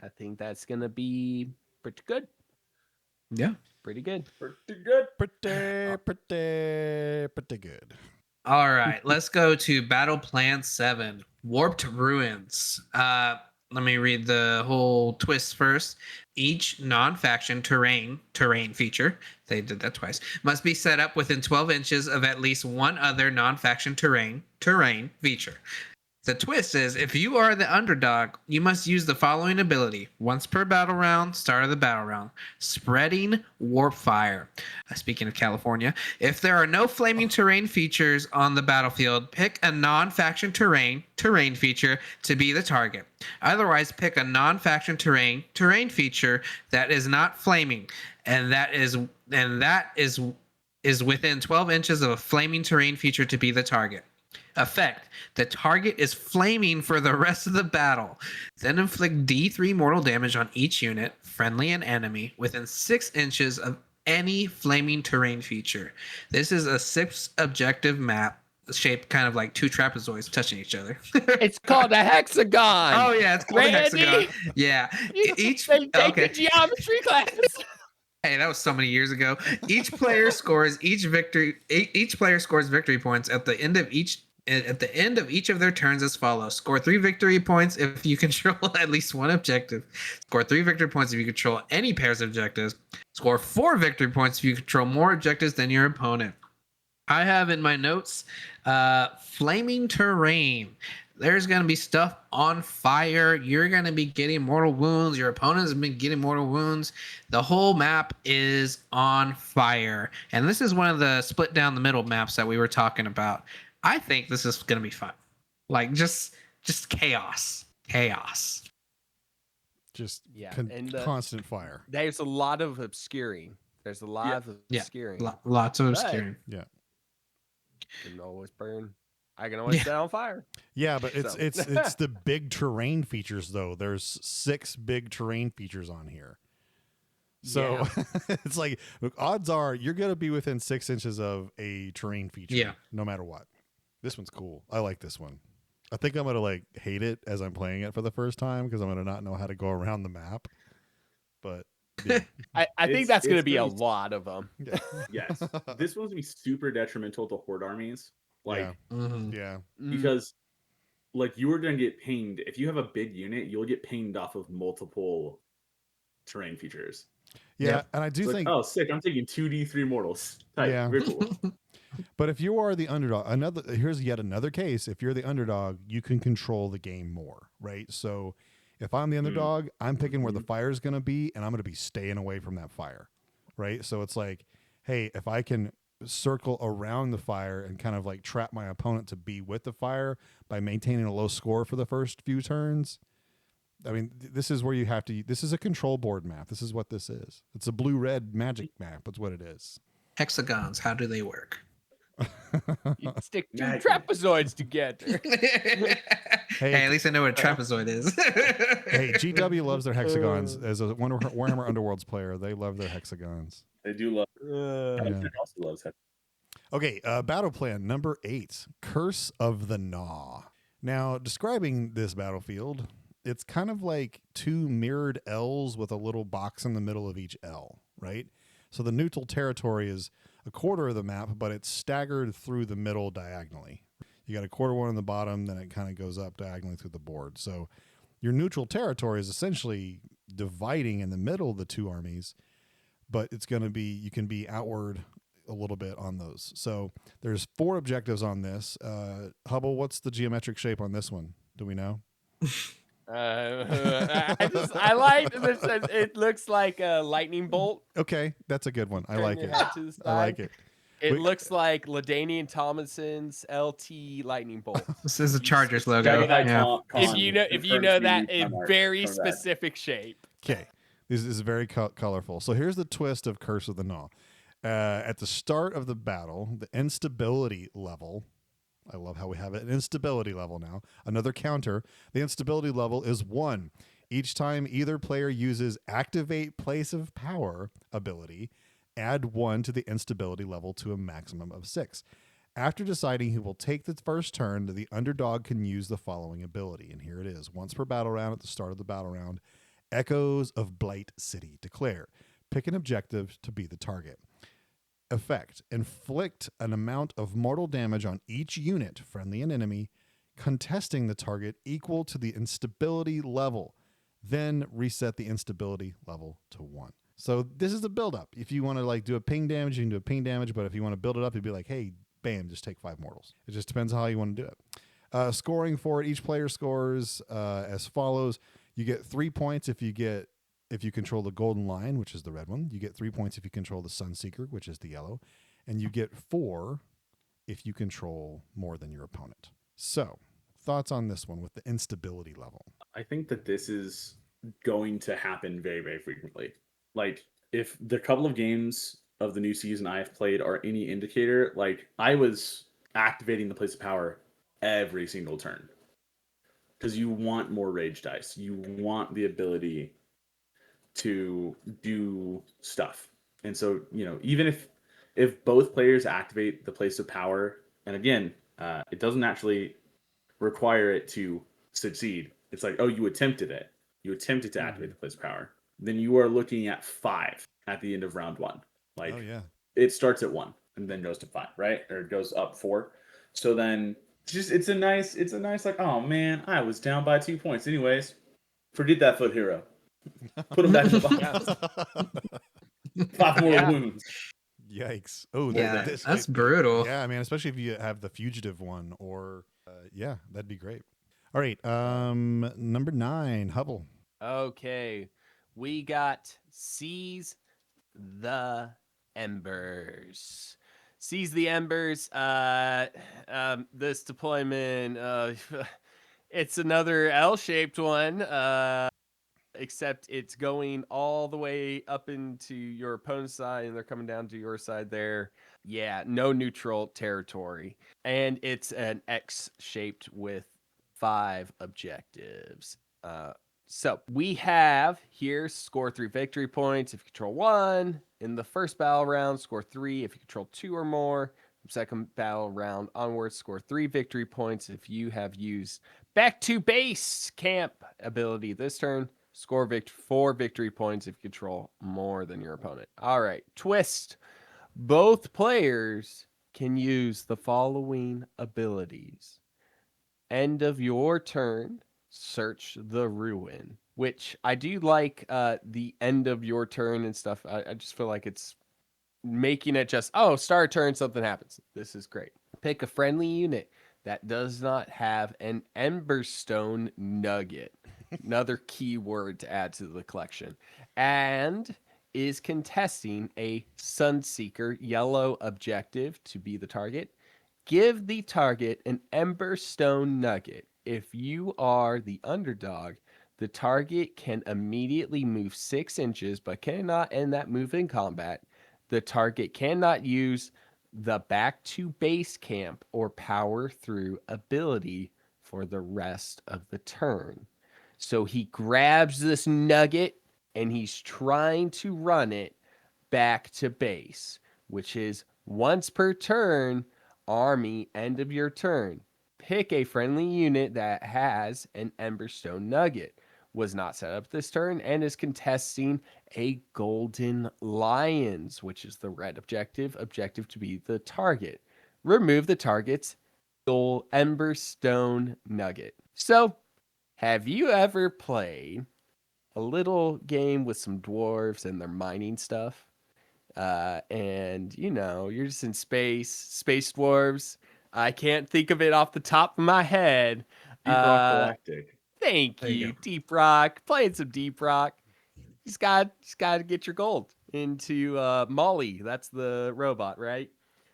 [SPEAKER 1] I think that's gonna be pretty good.
[SPEAKER 4] Yeah.
[SPEAKER 1] Pretty good.
[SPEAKER 3] Pretty good.
[SPEAKER 2] Pretty good.
[SPEAKER 4] All right, let's go to Battle Plan 7, Warped Ruins. Let me read the whole twist first. Each non-faction terrain feature, they did that twice, must be set up within 12 inches of at least one other non-faction terrain feature. The twist is if you are the underdog, you must use the following ability once per battle round, start of the battle round. Spreading Warp Fire. Speaking of California, if there are no flaming terrain features on the battlefield, pick a non-faction terrain feature to be the target. Otherwise, pick a non-faction terrain feature that is not flaming, and that is within 12 inches of a flaming terrain feature to be the target. Effect: the target is flaming for the rest of the battle. Then inflict D3 mortal damage on each unit, friendly and enemy, within 6 inches of any flaming terrain feature. This is a 6 objective map shaped kind of like two trapezoids touching each other.
[SPEAKER 1] It's called a hexagon.
[SPEAKER 4] Oh yeah, it's called a
[SPEAKER 1] Randy,
[SPEAKER 4] hexagon. Yeah. Each
[SPEAKER 1] they take
[SPEAKER 4] okay.
[SPEAKER 1] a geometry class.
[SPEAKER 4] Hey, that was so many years ago. Each player scores victory points at the end of each of their turns as follows. Score 3 victory points if you control at least one objective. Score 3 victory points if you control any pairs of objectives. Score 4 victory points if you control more objectives than your opponent. I have in my notes flaming terrain. There's going to be stuff on fire. You're going to be getting mortal wounds. Your opponents have been getting mortal wounds. The whole map is on fire. And this is one of the split down the middle maps that we were talking about. I think this is going to be fun. Like just chaos. Chaos.
[SPEAKER 2] Just
[SPEAKER 1] and
[SPEAKER 2] constant fire.
[SPEAKER 1] There's a lot of obscuring. There's a lot of obscuring.
[SPEAKER 4] Lots of obscuring.
[SPEAKER 2] Yeah.
[SPEAKER 1] Can always burn. I can always set on fire.
[SPEAKER 2] Yeah, but it's the big terrain features though. There's 6 big terrain features on here. So it's like, look, odds are you're gonna be within 6 inches of a terrain feature, no matter what. This one's cool. I like this one. I think I'm gonna like hate it as I'm playing it for the first time because I'm gonna not know how to go around the map. But yeah.
[SPEAKER 1] I think that's gonna be a lot of them.
[SPEAKER 3] Yes, this one's gonna be super detrimental to horde armies. Like, because like you are gonna get pinged if you have a big unit. You'll get pinged off of multiple terrain features.
[SPEAKER 2] Yeah, and I do think,
[SPEAKER 3] oh, sick! I'm taking 2d3 mortals. Type.
[SPEAKER 2] Yeah,
[SPEAKER 3] very cool.
[SPEAKER 2] But if you are the underdog, here's yet another case. If you're the underdog, you can control the game more, right? So if I'm the underdog, I'm picking where the fire is going to be, and I'm going to be staying away from that fire, right? So it's like, hey, if I can circle around the fire and kind of like trap my opponent to be with the fire by maintaining a low score for the first few turns, I mean, this is where you have to. This is a control board map. This is what this is. It's a blue-red magic map. That's what it is.
[SPEAKER 4] Hexagons, how do they work?
[SPEAKER 1] You stick two
[SPEAKER 3] Magnet.
[SPEAKER 1] trapezoids together.
[SPEAKER 4] Hey, at least I know what a trapezoid is.
[SPEAKER 2] Hey, GW loves their hexagons. As a Warhammer Underworlds player, they love their hexagons.
[SPEAKER 3] They do love.
[SPEAKER 1] Uh,
[SPEAKER 2] Yeah.
[SPEAKER 3] Also loves that.
[SPEAKER 2] Okay, battle plan number 8, Curse of the Gnaw. Now, describing this battlefield, it's kind of like two mirrored L's with a little box in the middle of each L, right? So the neutral territory is a quarter of the map, but it's staggered through the middle diagonally. You got a quarter one on the bottom, then it kind of goes up diagonally through the board. So your neutral territory is essentially dividing in the middle of the two armies, but it's going to be, you can be outward a little bit on those. So there's 4 objectives on this. Hubble, what's the geometric shape on this one? Do we know?
[SPEAKER 1] I like this. It looks like a lightning bolt.
[SPEAKER 2] Okay, that's a good one. I
[SPEAKER 1] Turn
[SPEAKER 2] like
[SPEAKER 1] your
[SPEAKER 2] it.
[SPEAKER 1] head to the
[SPEAKER 2] I like
[SPEAKER 1] side.
[SPEAKER 2] it.
[SPEAKER 1] It
[SPEAKER 2] Wait.
[SPEAKER 1] looks like LaDainian Tomlinson's LT lightning bolt.
[SPEAKER 4] This is a Chargers
[SPEAKER 3] Jagged
[SPEAKER 4] logo.
[SPEAKER 3] Eye
[SPEAKER 4] Yeah.
[SPEAKER 3] Con
[SPEAKER 1] If you know
[SPEAKER 3] confirms
[SPEAKER 1] that,
[SPEAKER 3] the
[SPEAKER 1] a
[SPEAKER 3] time art
[SPEAKER 1] very
[SPEAKER 3] from that.
[SPEAKER 1] specific shape.
[SPEAKER 2] Okay, this is very colorful. So here's the twist of Curse of the Gnaw. At the start of the battle, the instability level, I love how we have it, an instability level now, another counter, the instability level is 1. Each time either player uses Activate Place of Power ability, add 1 to the instability level to a maximum of 6. After deciding who will take the first turn, the underdog can use the following ability. And here it is. Once per battle round, at the start of the battle round, Echoes of Blight City. Declare. Pick an objective to be the target. Effect. Inflict an amount of mortal damage on each unit, friendly and enemy, contesting the target equal to the instability level. Then reset the instability level to 1. So this is the build-up. If you want to like do a ping damage, you can do a ping damage. But if you want to build it up, you'd be like, hey, bam, just take 5 mortals. It just depends how you want to do it. Scoring for it, each player scores as follows. You get 3 points if you control the golden line, which is the red one. You get 3 points if you control the Sunseeker, which is the yellow. And you get 4 if you control more than your opponent. So, thoughts on this one with the instability level?
[SPEAKER 3] I think that this is going to happen very, very frequently. Like, if the couple of games of the new season I have played are any indicator, like, I was activating the place of power every single turn. Because you want more rage dice. You want the ability to do stuff. And so, you know, even if both players activate the place of power, and again, it doesn't actually require it to succeed. It's like, oh, you attempted it. You attempted to activate the place of power. Then you are looking at 5 at the end of round 1. Like,
[SPEAKER 2] Oh, yeah.
[SPEAKER 3] it starts at 1 and then goes to 5, right? Or it goes up 4. So then it's a nice like, oh man, I was down by 2 points. Anyways, forget that foot hero. Put him back in the box. 5 more wounds.
[SPEAKER 2] Yikes. Oh,
[SPEAKER 4] Yeah,
[SPEAKER 2] this,
[SPEAKER 4] that's brutal.
[SPEAKER 2] Yeah, I mean, especially if you have the fugitive one or, yeah, that'd be great. All right. Number 9, Hubble.
[SPEAKER 1] Okay, we got Seize the Embers. Seize the Embers. This deployment, it's another L-shaped one. Except it's going all the way up into your opponent's side, and they're coming down to your side there. Yeah, no neutral territory. And it's an X-shaped with 5 objectives. So we have here score 3 victory points if you control 1. In the first battle round, score 3 if you control 2 or more. From second battle round onwards, score 3 victory points if you have used Back to Base Camp ability this turn. Score 4 victory points if you control more than your opponent. All right, twist. Both players can use the following abilities. End of your turn, search the ruin, which I do like the end of your turn and stuff. I just feel like it's making it just, oh, start a turn, something happens. This is great. Pick a friendly unit that does not have an Emberstone Nugget. Another key word to add to the collection. And is contesting a Sunseeker yellow objective to be the target. Give the target an Emberstone Nugget. If you are the underdog, The target can immediately move 6 inches, but cannot end that move in combat. The target cannot use the back to base camp or power through ability for the rest of the turn. So he grabs this nugget and he's trying to run it back to base, which is once per turn, army, end of your turn. Pick a friendly unit that has an Emberstone Nugget. Was not set up this turn and is contesting a Golden Lions, which is the red objective. Objective to be the target. Remove the target's Emberstone Nugget. So, have you ever played a little game with some dwarves and they're mining stuff? And you're just in space dwarves. I can't think of it off the top of my head.
[SPEAKER 3] Deep Rock Galactic.
[SPEAKER 1] Thank
[SPEAKER 4] There you
[SPEAKER 1] you,
[SPEAKER 4] go.
[SPEAKER 1] Deep Rock. Playing some Deep Rock. Just got to get your gold into Molly. That's the robot, right?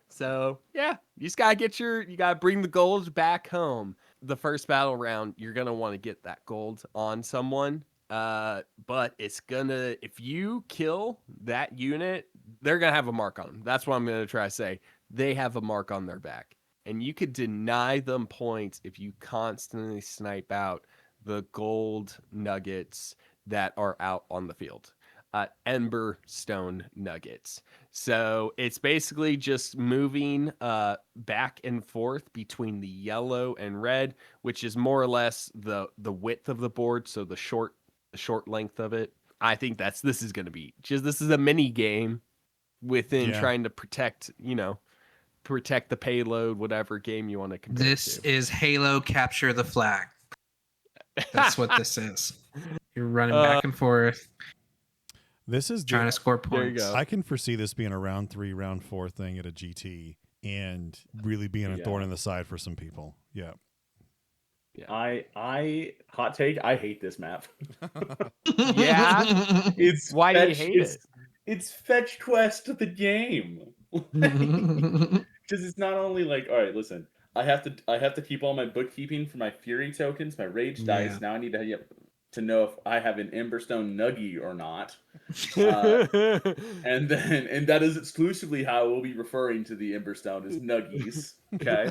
[SPEAKER 1] So yeah, you gotta bring the gold back home. The first battle round, you're gonna want to get that gold on someone. But if you kill that unit, they're gonna have a mark on them. That's what I'm gonna try to say. They have a mark on their back. And you could deny them points if you constantly snipe out the gold nuggets that are out on the field. Emberstone nuggets. So it's basically just moving back and forth between the yellow and red, which is more or less the width of the board, so the short length of it. I think this is a mini game within trying to protect the payload, whatever game you want to compare
[SPEAKER 4] This
[SPEAKER 1] to.
[SPEAKER 4] is Halo Capture the Flag. That's what this is. You're running back and forth,
[SPEAKER 2] This is
[SPEAKER 4] trying to score points.
[SPEAKER 1] There you go.
[SPEAKER 2] I can foresee this being a round 3, round 4 thing at a GT and really being a thorn in the side for some people. Yeah.
[SPEAKER 3] I hot take, I hate this map.
[SPEAKER 1] Yeah?
[SPEAKER 3] It's
[SPEAKER 1] Why do you hate it?
[SPEAKER 3] It's fetch quest the game. Because it's not only like, all right, listen, I have to keep all my bookkeeping for my fury tokens, my rage dice. Now I need to know if I have an Emberstone Nuggie or not. And that is exclusively how we'll be referring to the Emberstone as Nuggies. Okay.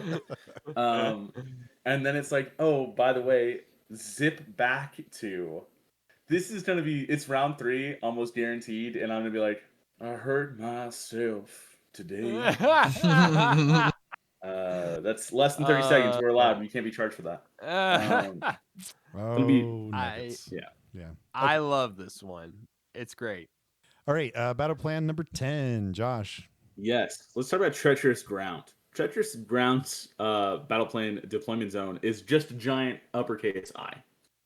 [SPEAKER 3] And then it's like, oh, by the way, zip back to this is gonna be it's round 3, almost guaranteed, and I'm gonna be like, I hurt myself today. That's less than 30 seconds. We're allowed. You can't be charged for that.
[SPEAKER 2] Nuggets. Yeah.
[SPEAKER 1] I love this one. It's great.
[SPEAKER 2] All right. Battle plan number 10, Josh.
[SPEAKER 3] Yes. Let's talk about Treacherous Ground. Treacherous Ground's battle plan deployment zone is just a giant uppercase I.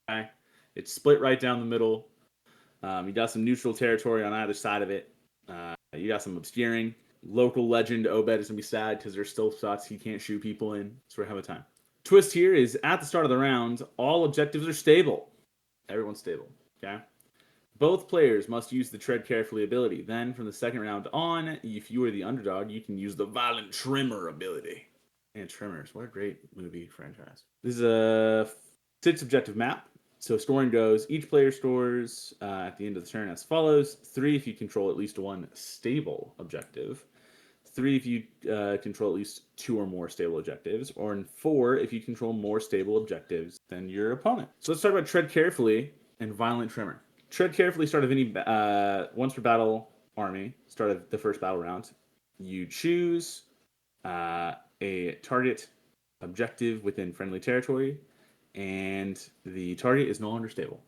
[SPEAKER 3] Okay? It's split right down the middle. You got some neutral territory on either side of it. You got some obscuring. Local legend Obed is going to be sad because there's still spots he can't shoot people in. So we're having a time. Twist here is at the start of the round, all objectives are stable. Everyone's stable. Okay? Both players must use the Tread Carefully ability. Then, from the second round on, if you are the underdog, you can use the Violent Tremor ability. And Tremors, what a great movie franchise. This is a 6 objective map. So scoring goes, each player scores at the end of the turn as follows. 3 if you control at least 1 stable objective. 3 if you control at least 2 or more stable objectives. Or 4 if you control more stable objectives than your opponent. So let's talk about Tread Carefully and Violent Tremor. Tread Carefully, start of any once per battle army, start of the first battle round. You choose a target objective within friendly territory, and the target is no longer stable.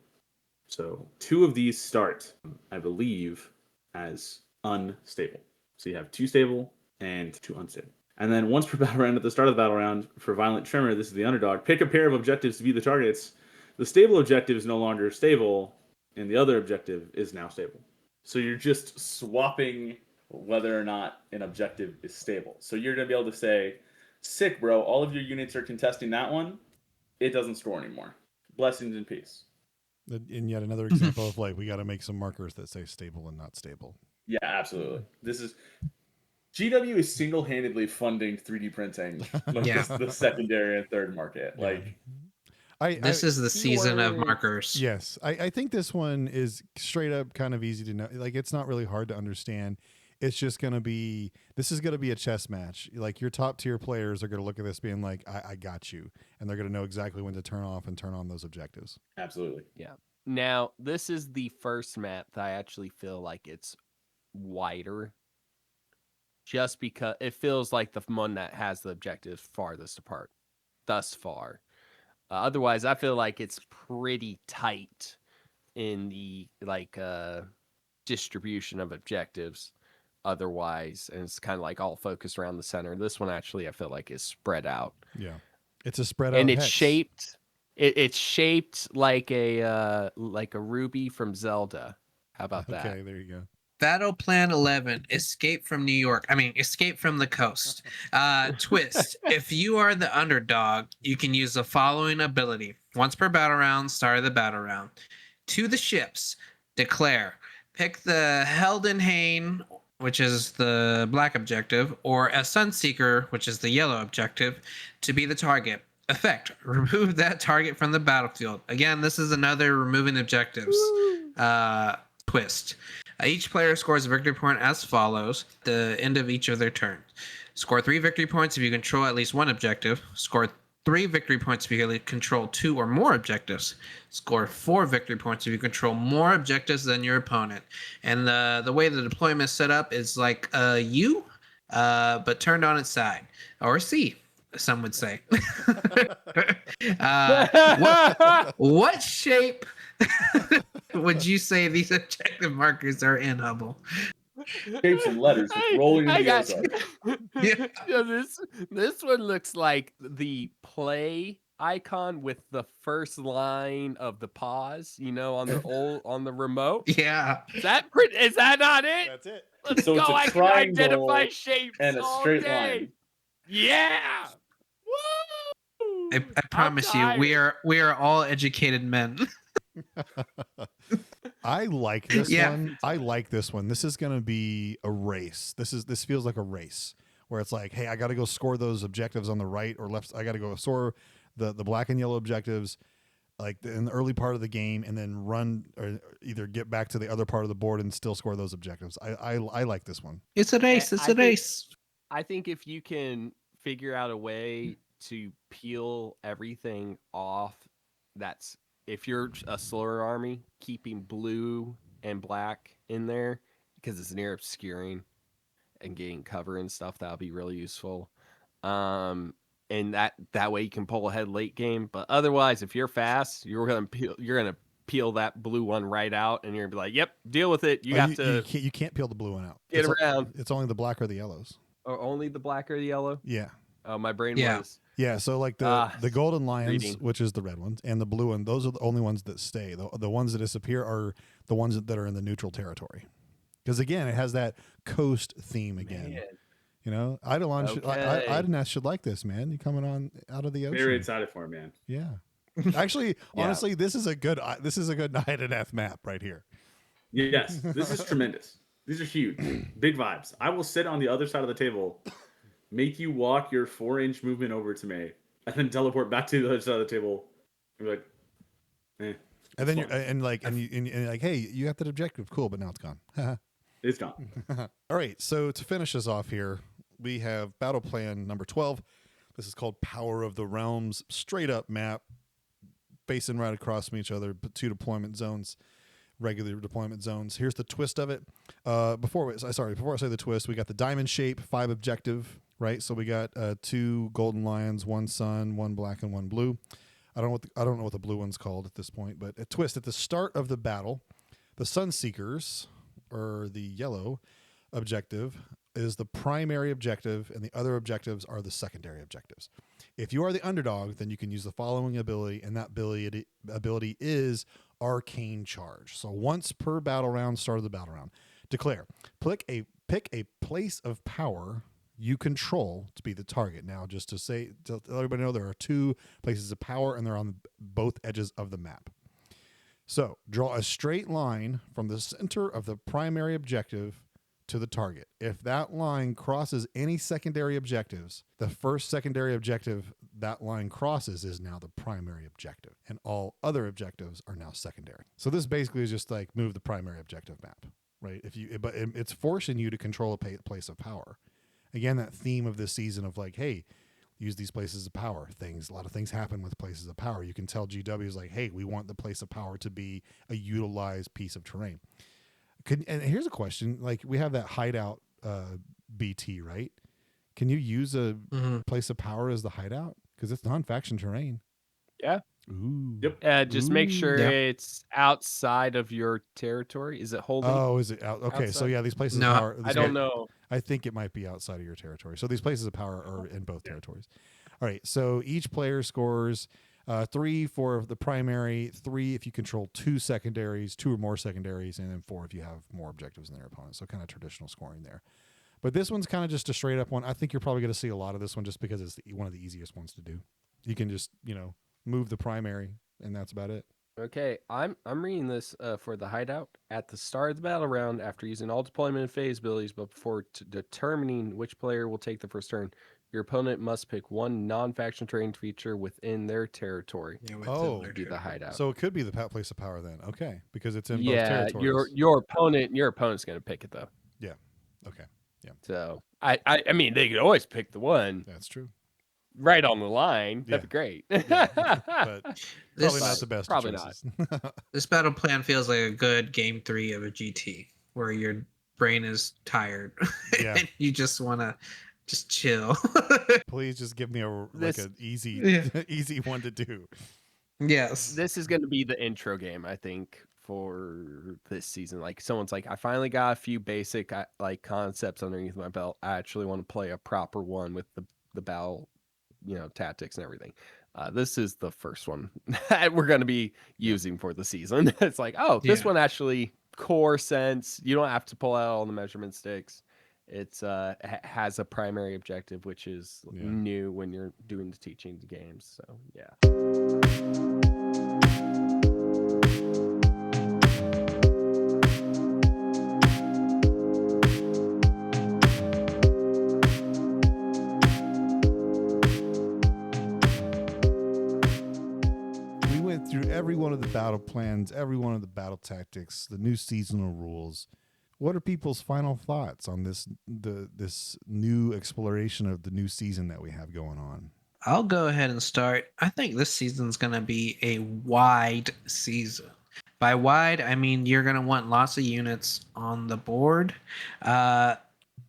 [SPEAKER 3] So 2 of these start, I believe, as unstable. So you have 2 stable and 2 unstable. And then once per battle round, at the start of the battle round, for Violent Tremor, this is the underdog, pick a pair of objectives to be the targets. The stable objective is no longer stable, and the other objective is now stable. So you're just swapping whether or not an objective is stable. So you're going to be able to say, sick, bro, all of your units are contesting that one. It doesn't score anymore. Blessings and peace.
[SPEAKER 2] And yet another example of we got to make some markers that say stable and not stable.
[SPEAKER 3] Yeah, absolutely. GW is single-handedly funding 3D printing the secondary and third market.
[SPEAKER 4] This is the season of
[SPEAKER 1] Keyword.
[SPEAKER 4] markers.
[SPEAKER 2] Yes, I think this one is straight up kind of easy to know. Like, it's not really hard to understand. It's just going to be, this is going to be a chess match. Like, your top tier players are going to look at this being like, I got you. And they're going to know exactly when to turn off and turn on those objectives.
[SPEAKER 3] Absolutely.
[SPEAKER 1] Yeah. Now, this is the first map that I actually feel like it's wider. Just because it feels like the one that has the objectives farthest apart thus far. Otherwise, I feel like it's pretty tight in the distribution of objectives. Otherwise, and it's kind of like all focused around the center. This one actually, I feel like is spread out.
[SPEAKER 2] Yeah, it's a spread out
[SPEAKER 1] And it's
[SPEAKER 2] hex.
[SPEAKER 1] shaped. It's shaped like a ruby from Zelda. How about that?
[SPEAKER 2] Okay, there you go.
[SPEAKER 4] Battle Plan 11, Escape from New York. I mean, Escape from the Coast. Twist. If you are the underdog, you can use the following ability. Once per battle round, start of the battle round. To the ships, declare. Pick the Heldenhain, which is the black objective, or a Sunseeker, which is the yellow objective, to be the target. Effect. Remove that target from the battlefield. Again, this is another removing objectives twist. Each player scores a victory point as follows: the end of each of their turns. Score 3 victory points if you control at least one objective. Score 3 victory points if you control 2 or more objectives. Score 4 victory points if you control more objectives than your opponent. And the way the deployment is set up is like a U, but turned on its side, or C, some would say. What shape would you say these objective markers are in, Hubble?
[SPEAKER 3] Shapes and letters just rolling into the
[SPEAKER 1] got
[SPEAKER 3] outside.
[SPEAKER 4] Yeah.
[SPEAKER 1] Yeah, this one looks like the play icon with the first line of the pause, on the remote.
[SPEAKER 4] Yeah.
[SPEAKER 1] Is that not it?
[SPEAKER 2] That's it.
[SPEAKER 1] Let's
[SPEAKER 3] So
[SPEAKER 1] go.
[SPEAKER 3] it's a
[SPEAKER 1] I can
[SPEAKER 3] triangle
[SPEAKER 1] identify shapes
[SPEAKER 3] and a
[SPEAKER 1] all
[SPEAKER 3] straight
[SPEAKER 1] day.
[SPEAKER 3] line.
[SPEAKER 1] Yeah. Woo!
[SPEAKER 4] I promise you, we are all educated men.
[SPEAKER 2] I like this
[SPEAKER 4] Yeah.
[SPEAKER 2] one. I like this one. This is going to be a race. This feels like a race where it's like, hey, I got to go score those objectives on the right or left. I got to go score the black and yellow objectives like in the early part of the game, and then run or either get back to the other part of the board and still score those objectives. I like this one.
[SPEAKER 4] It's a race. It's a race.
[SPEAKER 1] I think if you can figure out a way to peel everything off, that's if you're a slower army, keeping blue and black in there because it's near obscuring and getting cover and stuff, that'll be really useful. And that way you can pull ahead late game. But otherwise, if you're fast, you're gonna peel that blue one right out, and you're gonna be like, "Yep, deal with it." You
[SPEAKER 2] can't peel the blue one out.
[SPEAKER 1] Get around.
[SPEAKER 2] It's only the black or the yellows.
[SPEAKER 1] Or only the black or the yellow.
[SPEAKER 2] Yeah.
[SPEAKER 1] Oh, my brain
[SPEAKER 4] Yeah.
[SPEAKER 1] was.
[SPEAKER 2] Yeah, so like the golden lions,
[SPEAKER 1] reading.
[SPEAKER 2] which is the red ones, and the blue one, those are the only ones that stay. The ones that disappear are the ones that are in the neutral territory. Because again, it has that coast theme again.
[SPEAKER 1] Man.
[SPEAKER 2] You know, Eidolon
[SPEAKER 1] Okay.
[SPEAKER 2] Idoneth should like this, man. You coming on out of the ocean.
[SPEAKER 3] Very excited for it, man.
[SPEAKER 2] Yeah. Actually,
[SPEAKER 1] Yeah.
[SPEAKER 2] honestly, this is a good Idoneth map right here.
[SPEAKER 3] Yes, this is tremendous. These are huge. Big vibes. I will sit on the other side of the table, make you walk your 4-inch movement over to me, and then teleport back to the other side of the table. You're like,
[SPEAKER 2] And then you're like, hey, you got that objective, cool, but now it's gone.
[SPEAKER 3] it's gone.
[SPEAKER 2] All right, so to finish us off here, we have battle plan number 12. This is called Power of the Realms, straight up map, basing right across from each other, but 2 deployment zones, regular deployment zones. Here's the twist of it. Before I say the twist, we got the diamond shape, 5 objective, right? So we got 2 golden lions, 1 sun, 1 black, and 1 blue. I don't know what the blue one's called at this point, but a twist at the start of the battle, the Sunseekers, or the yellow objective, is the primary objective, and the other objectives are the secondary objectives. If you are the underdog, then you can use the following ability, and that ability is Arcane Charge. So once per battle round, start of the battle round, declare, pick a place of power you control to be the target. Now, just to let everybody know, there are 2 places of power, and they're on both edges of the map. So draw a straight line from the center of the primary objective to the target. If that line crosses any secondary objectives, the first secondary objective that line crosses is now the primary objective, and all other objectives are now secondary. So this basically is just like move the primary objective map, right? But it's forcing you to control a place of power. Again, that theme of this season of like, hey, use these places of power. A lot of things happen with places of power. You can tell GW is like, hey, we want the place of power to be a utilized piece of terrain. And here's a question: like, we have that hideout BT, right? Can you use a place of power as the hideout? Because it's non-faction terrain.
[SPEAKER 1] Yeah.
[SPEAKER 2] Ooh.
[SPEAKER 3] Yep.
[SPEAKER 1] Just make sure
[SPEAKER 4] Yep.
[SPEAKER 1] it's outside of your territory. Is it holding?
[SPEAKER 2] Oh, is it out? Okay, so
[SPEAKER 1] outside?
[SPEAKER 2] yeah, these places
[SPEAKER 4] No,
[SPEAKER 2] of power.
[SPEAKER 1] I don't know.
[SPEAKER 2] I think it might be outside of your territory. So these places of power are in both territories. All right, so each player scores 3 for the primary, 3 if you control 2 secondaries, 2 or more secondaries, and then 4 if you have more objectives than their opponent. So kind of traditional scoring there. But this one's kind of just a straight up one. I think you're probably going to see a lot of this one just because it's one of the easiest ones to do. You can just, move the primary, and that's about it.
[SPEAKER 1] Okay, I'm reading this for the hideout. At the start of the battle round, after using all deployment and phase abilities, but before determining which player will take the first turn, your opponent must pick one non-faction terrain feature within their territory
[SPEAKER 2] Oh,
[SPEAKER 1] to be the hideout.
[SPEAKER 2] So it could be the place of power then. Okay, because it's in both
[SPEAKER 1] Yeah,
[SPEAKER 2] territories.
[SPEAKER 1] your opponent's going to pick it though.
[SPEAKER 2] Yeah. Okay.
[SPEAKER 1] So I mean they could always pick the one
[SPEAKER 2] That's true.
[SPEAKER 1] right on the line. That'd be great.
[SPEAKER 2] Yeah. But
[SPEAKER 4] This-
[SPEAKER 2] probably not the best
[SPEAKER 1] probably
[SPEAKER 2] of
[SPEAKER 1] not.
[SPEAKER 2] choices.
[SPEAKER 4] This battle plan feels like a good game 3 of a GT, where your brain is tired
[SPEAKER 2] Yeah.
[SPEAKER 4] and you just want to just chill.
[SPEAKER 2] Please just give me an easy
[SPEAKER 4] Yeah.
[SPEAKER 2] easy one to do.
[SPEAKER 4] Yes.
[SPEAKER 1] This is going to be the intro game, I think, for this season. Like someone's like, I finally got a few basic like concepts underneath my belt. I actually want to play a proper one with the battle, tactics and everything. This is the first one that we're going to be using for the season. It's like, oh, this
[SPEAKER 4] Yeah.
[SPEAKER 1] one actually core sense. You don't have to pull out all the measurement sticks. It's has a primary objective, which is new when you're doing the teaching games. So yeah.
[SPEAKER 2] We went through every one of the battle plans, every one of the battle tactics, the new seasonal rules. What are people's final thoughts on this new exploration of the new season that we have going on?
[SPEAKER 4] I'll go ahead and start. I think this season's going to be a wide season. By wide, I mean you're going to want lots of units on the board.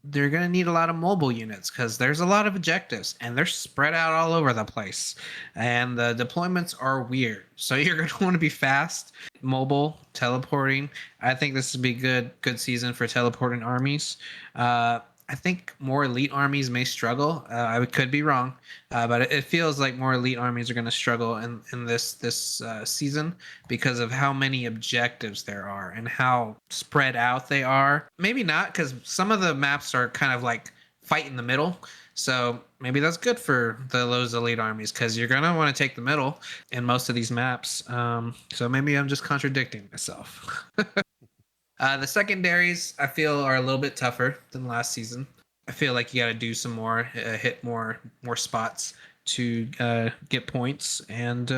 [SPEAKER 4] They're going to need a lot of mobile units because there's a lot of objectives and they're spread out all over the place. And the deployments are weird. So you're going to want to be fast, mobile, teleporting. I think this would be good season for teleporting armies. I think more elite armies may struggle. I could be wrong, but it feels like more elite armies are going to struggle in this season because of how many objectives there are and how spread out they are. Maybe not, because some of the maps are kind of like fight in the middle. So maybe that's good for those elite armies because you're going to want to take the middle in most of these maps. So maybe I'm just contradicting myself. The secondaries I feel are a little bit tougher than last season. I feel like you got to do some more, hit more spots to get points, and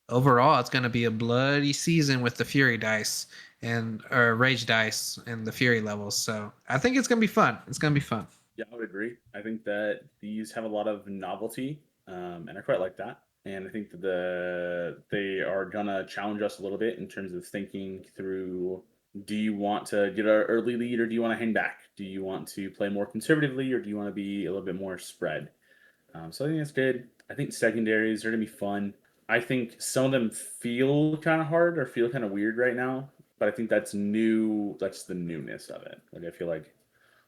[SPEAKER 4] overall, it's going to be a bloody season with the Fury dice or Rage dice and the Fury levels. So I think it's going to be fun. It's going to be fun.
[SPEAKER 3] Yeah, I would agree. I think that these have a lot of novelty, and I quite like that. And I think that they are gonna challenge us a little bit in terms of thinking through: do you want to get an early lead, or do you want to hang back? Do you want to play more conservatively, or do you want to be a little bit more spread? So I think that's good. I think secondaries are gonna be fun. I think some of them feel kind of hard or feel kind of weird right now, but I think that's new. That's the newness of it. Like I feel like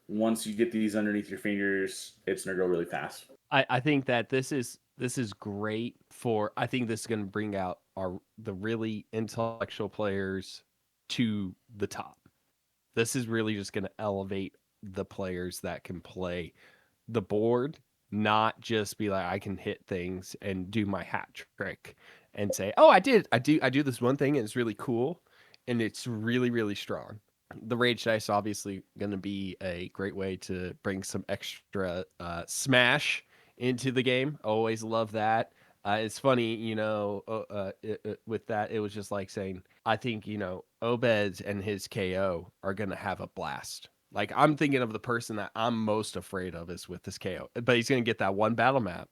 [SPEAKER 3] once you get these underneath your fingers, it's gonna go really fast.
[SPEAKER 1] I think that this is great for. I think this is going to bring out the really intellectual players to the top. This is really just going to elevate the players that can play the board, not just be like I can hit things and do my hat trick and say, "Oh, I do this one thing and it's really cool and it's really really strong." The rage dice obviously going to be a great way to bring some extra smash into the game. Always love that. It's funny, with that, it was just like saying, I think, Obed and his KO are going to have a blast. Like, I'm thinking of the person that I'm most afraid of is with this KO, but he's going to get that one battle map.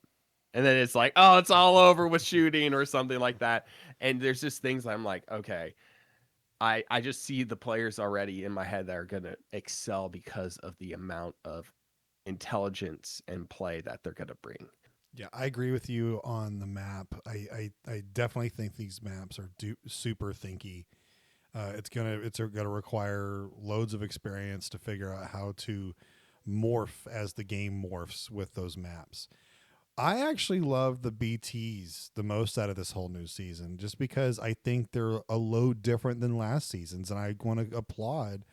[SPEAKER 1] And then it's like, oh, it's all over with shooting or something like that. And there's just things I'm like, okay, I just see the players already in my head that are going to excel because of the amount of intelligence and play that they're going to bring.
[SPEAKER 2] Yeah, I agree with you on the map. I definitely think these maps are super thinky. It's gonna require loads of experience to figure out how to morph as the game morphs with those maps. I actually love the BTs the most out of this whole new season, just because I think they're a load different than last season's, and I want to applaud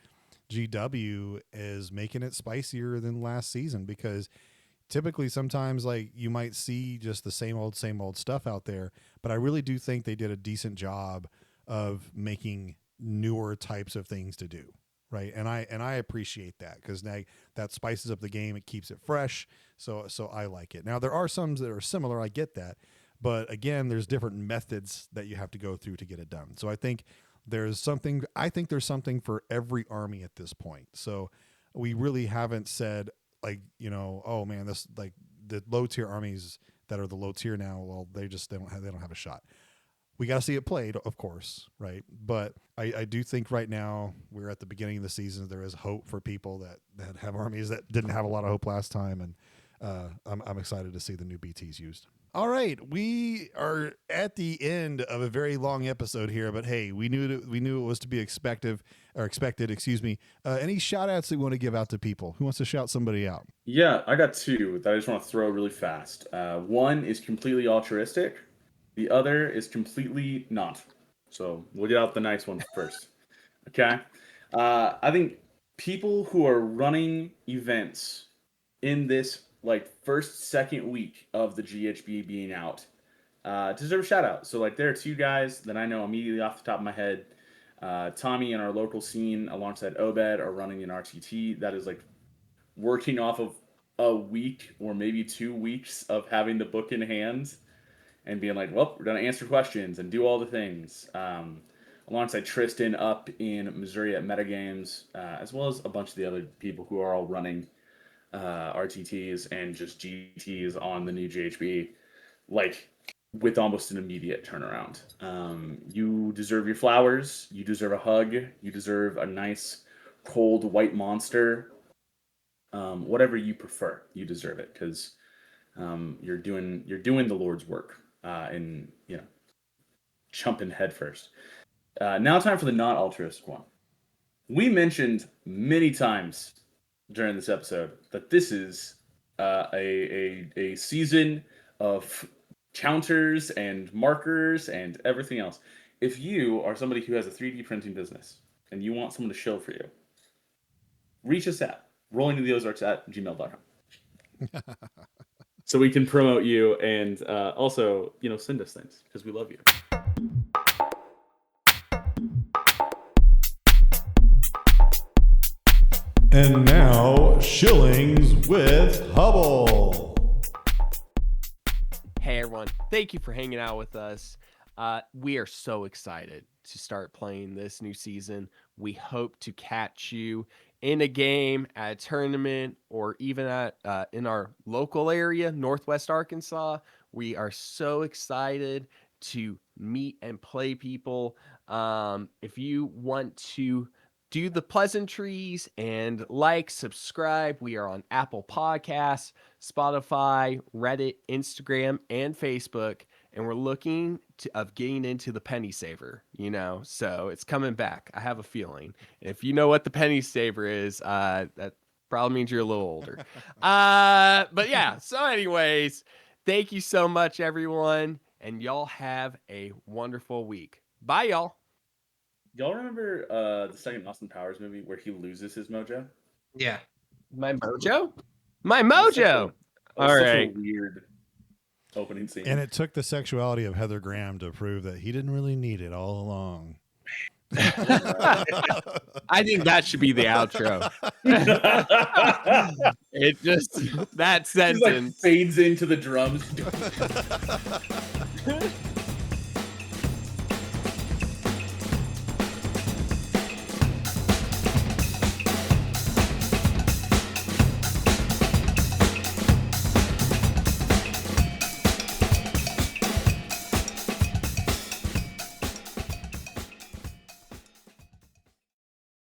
[SPEAKER 2] GW as making it spicier than last season, because typically sometimes like you might see just the same old stuff out there, but I really do think they did a decent job of making newer types of things to do, right? And I appreciate that, because now that spices up the game, it keeps it fresh, so I like it. Now there are some that are similar, I get that, but again, there's different methods that you have to go through to get it done. So I think there's something for every army at this point. So we really haven't said, like, oh man, this, like, the low tier armies that are the low tier now, well, they don't have a shot. We got to see it played, of course, right? But I do think right now we're at the beginning of the season. There is hope for people that have armies that didn't have a lot of hope last time, and I'm excited to see the new BTs used. All right, we are at the end of a very long episode here, but hey, we knew it was to be expected. Excuse me. Any shout outs that you want to give out to people? Who wants to shout somebody out?
[SPEAKER 3] Yeah, I got two that I just want to throw really fast. One is completely altruistic. The other is completely not. So we'll get out the nice one first. Okay? I think people who are running events in this like second week of the GHB being out deserve a shout out. So like there are two guys that I know immediately off the top of my head. Tommy in our local scene alongside Obed are running an RTT that is like working off of a week or maybe 2 weeks of having the book in hand and being like, well, we're going to answer questions and do all the things. Alongside Tristan up in Missouri at Metagames, as well as a bunch of the other people who are all running RTTs and just GTs on the new GHB, like with almost an immediate turnaround. You deserve your flowers. You deserve a hug. You deserve a nice cold white monster. Whatever you prefer, you deserve it, because you're doing the Lord's work and jumping head first. Now time for the not altruistic one. We mentioned many times during this episode that this is a season of counters and markers and everything else. If you are somebody who has a 3D printing business and you want someone to show for you, reach us at rollingtotheozarks@gmail.com so we can promote you and also send us things, because we love you.
[SPEAKER 2] And now, Shillings with Hubble.
[SPEAKER 1] Hey everyone, thank you for hanging out with us. We are so excited to start playing this new season. We hope to catch you in a game, at a tournament, or even at in our local area, Northwest Arkansas. We are so excited to meet and play people. If you want to do the pleasantries and subscribe, we are on Apple Podcasts, Spotify, Reddit, Instagram, and Facebook. And we're looking of getting into the penny saver, so it's coming back. I have a feeling. If you know what the penny saver is, that probably means you're a little older. But yeah, so anyways, thank you so much, everyone. And y'all have a wonderful week. Bye, y'all.
[SPEAKER 3] Y'all remember the second Austin Powers movie where he loses his mojo?
[SPEAKER 4] Yeah.
[SPEAKER 1] My mojo? My
[SPEAKER 3] That's
[SPEAKER 1] mojo! All
[SPEAKER 3] such
[SPEAKER 1] right.
[SPEAKER 3] a weird opening scene.
[SPEAKER 2] And it took the sexuality of Heather Graham to prove that he didn't really need it all along.
[SPEAKER 1] I think that should be the outro. It just that
[SPEAKER 3] Just like
[SPEAKER 1] sentence.
[SPEAKER 3] fades into the drums.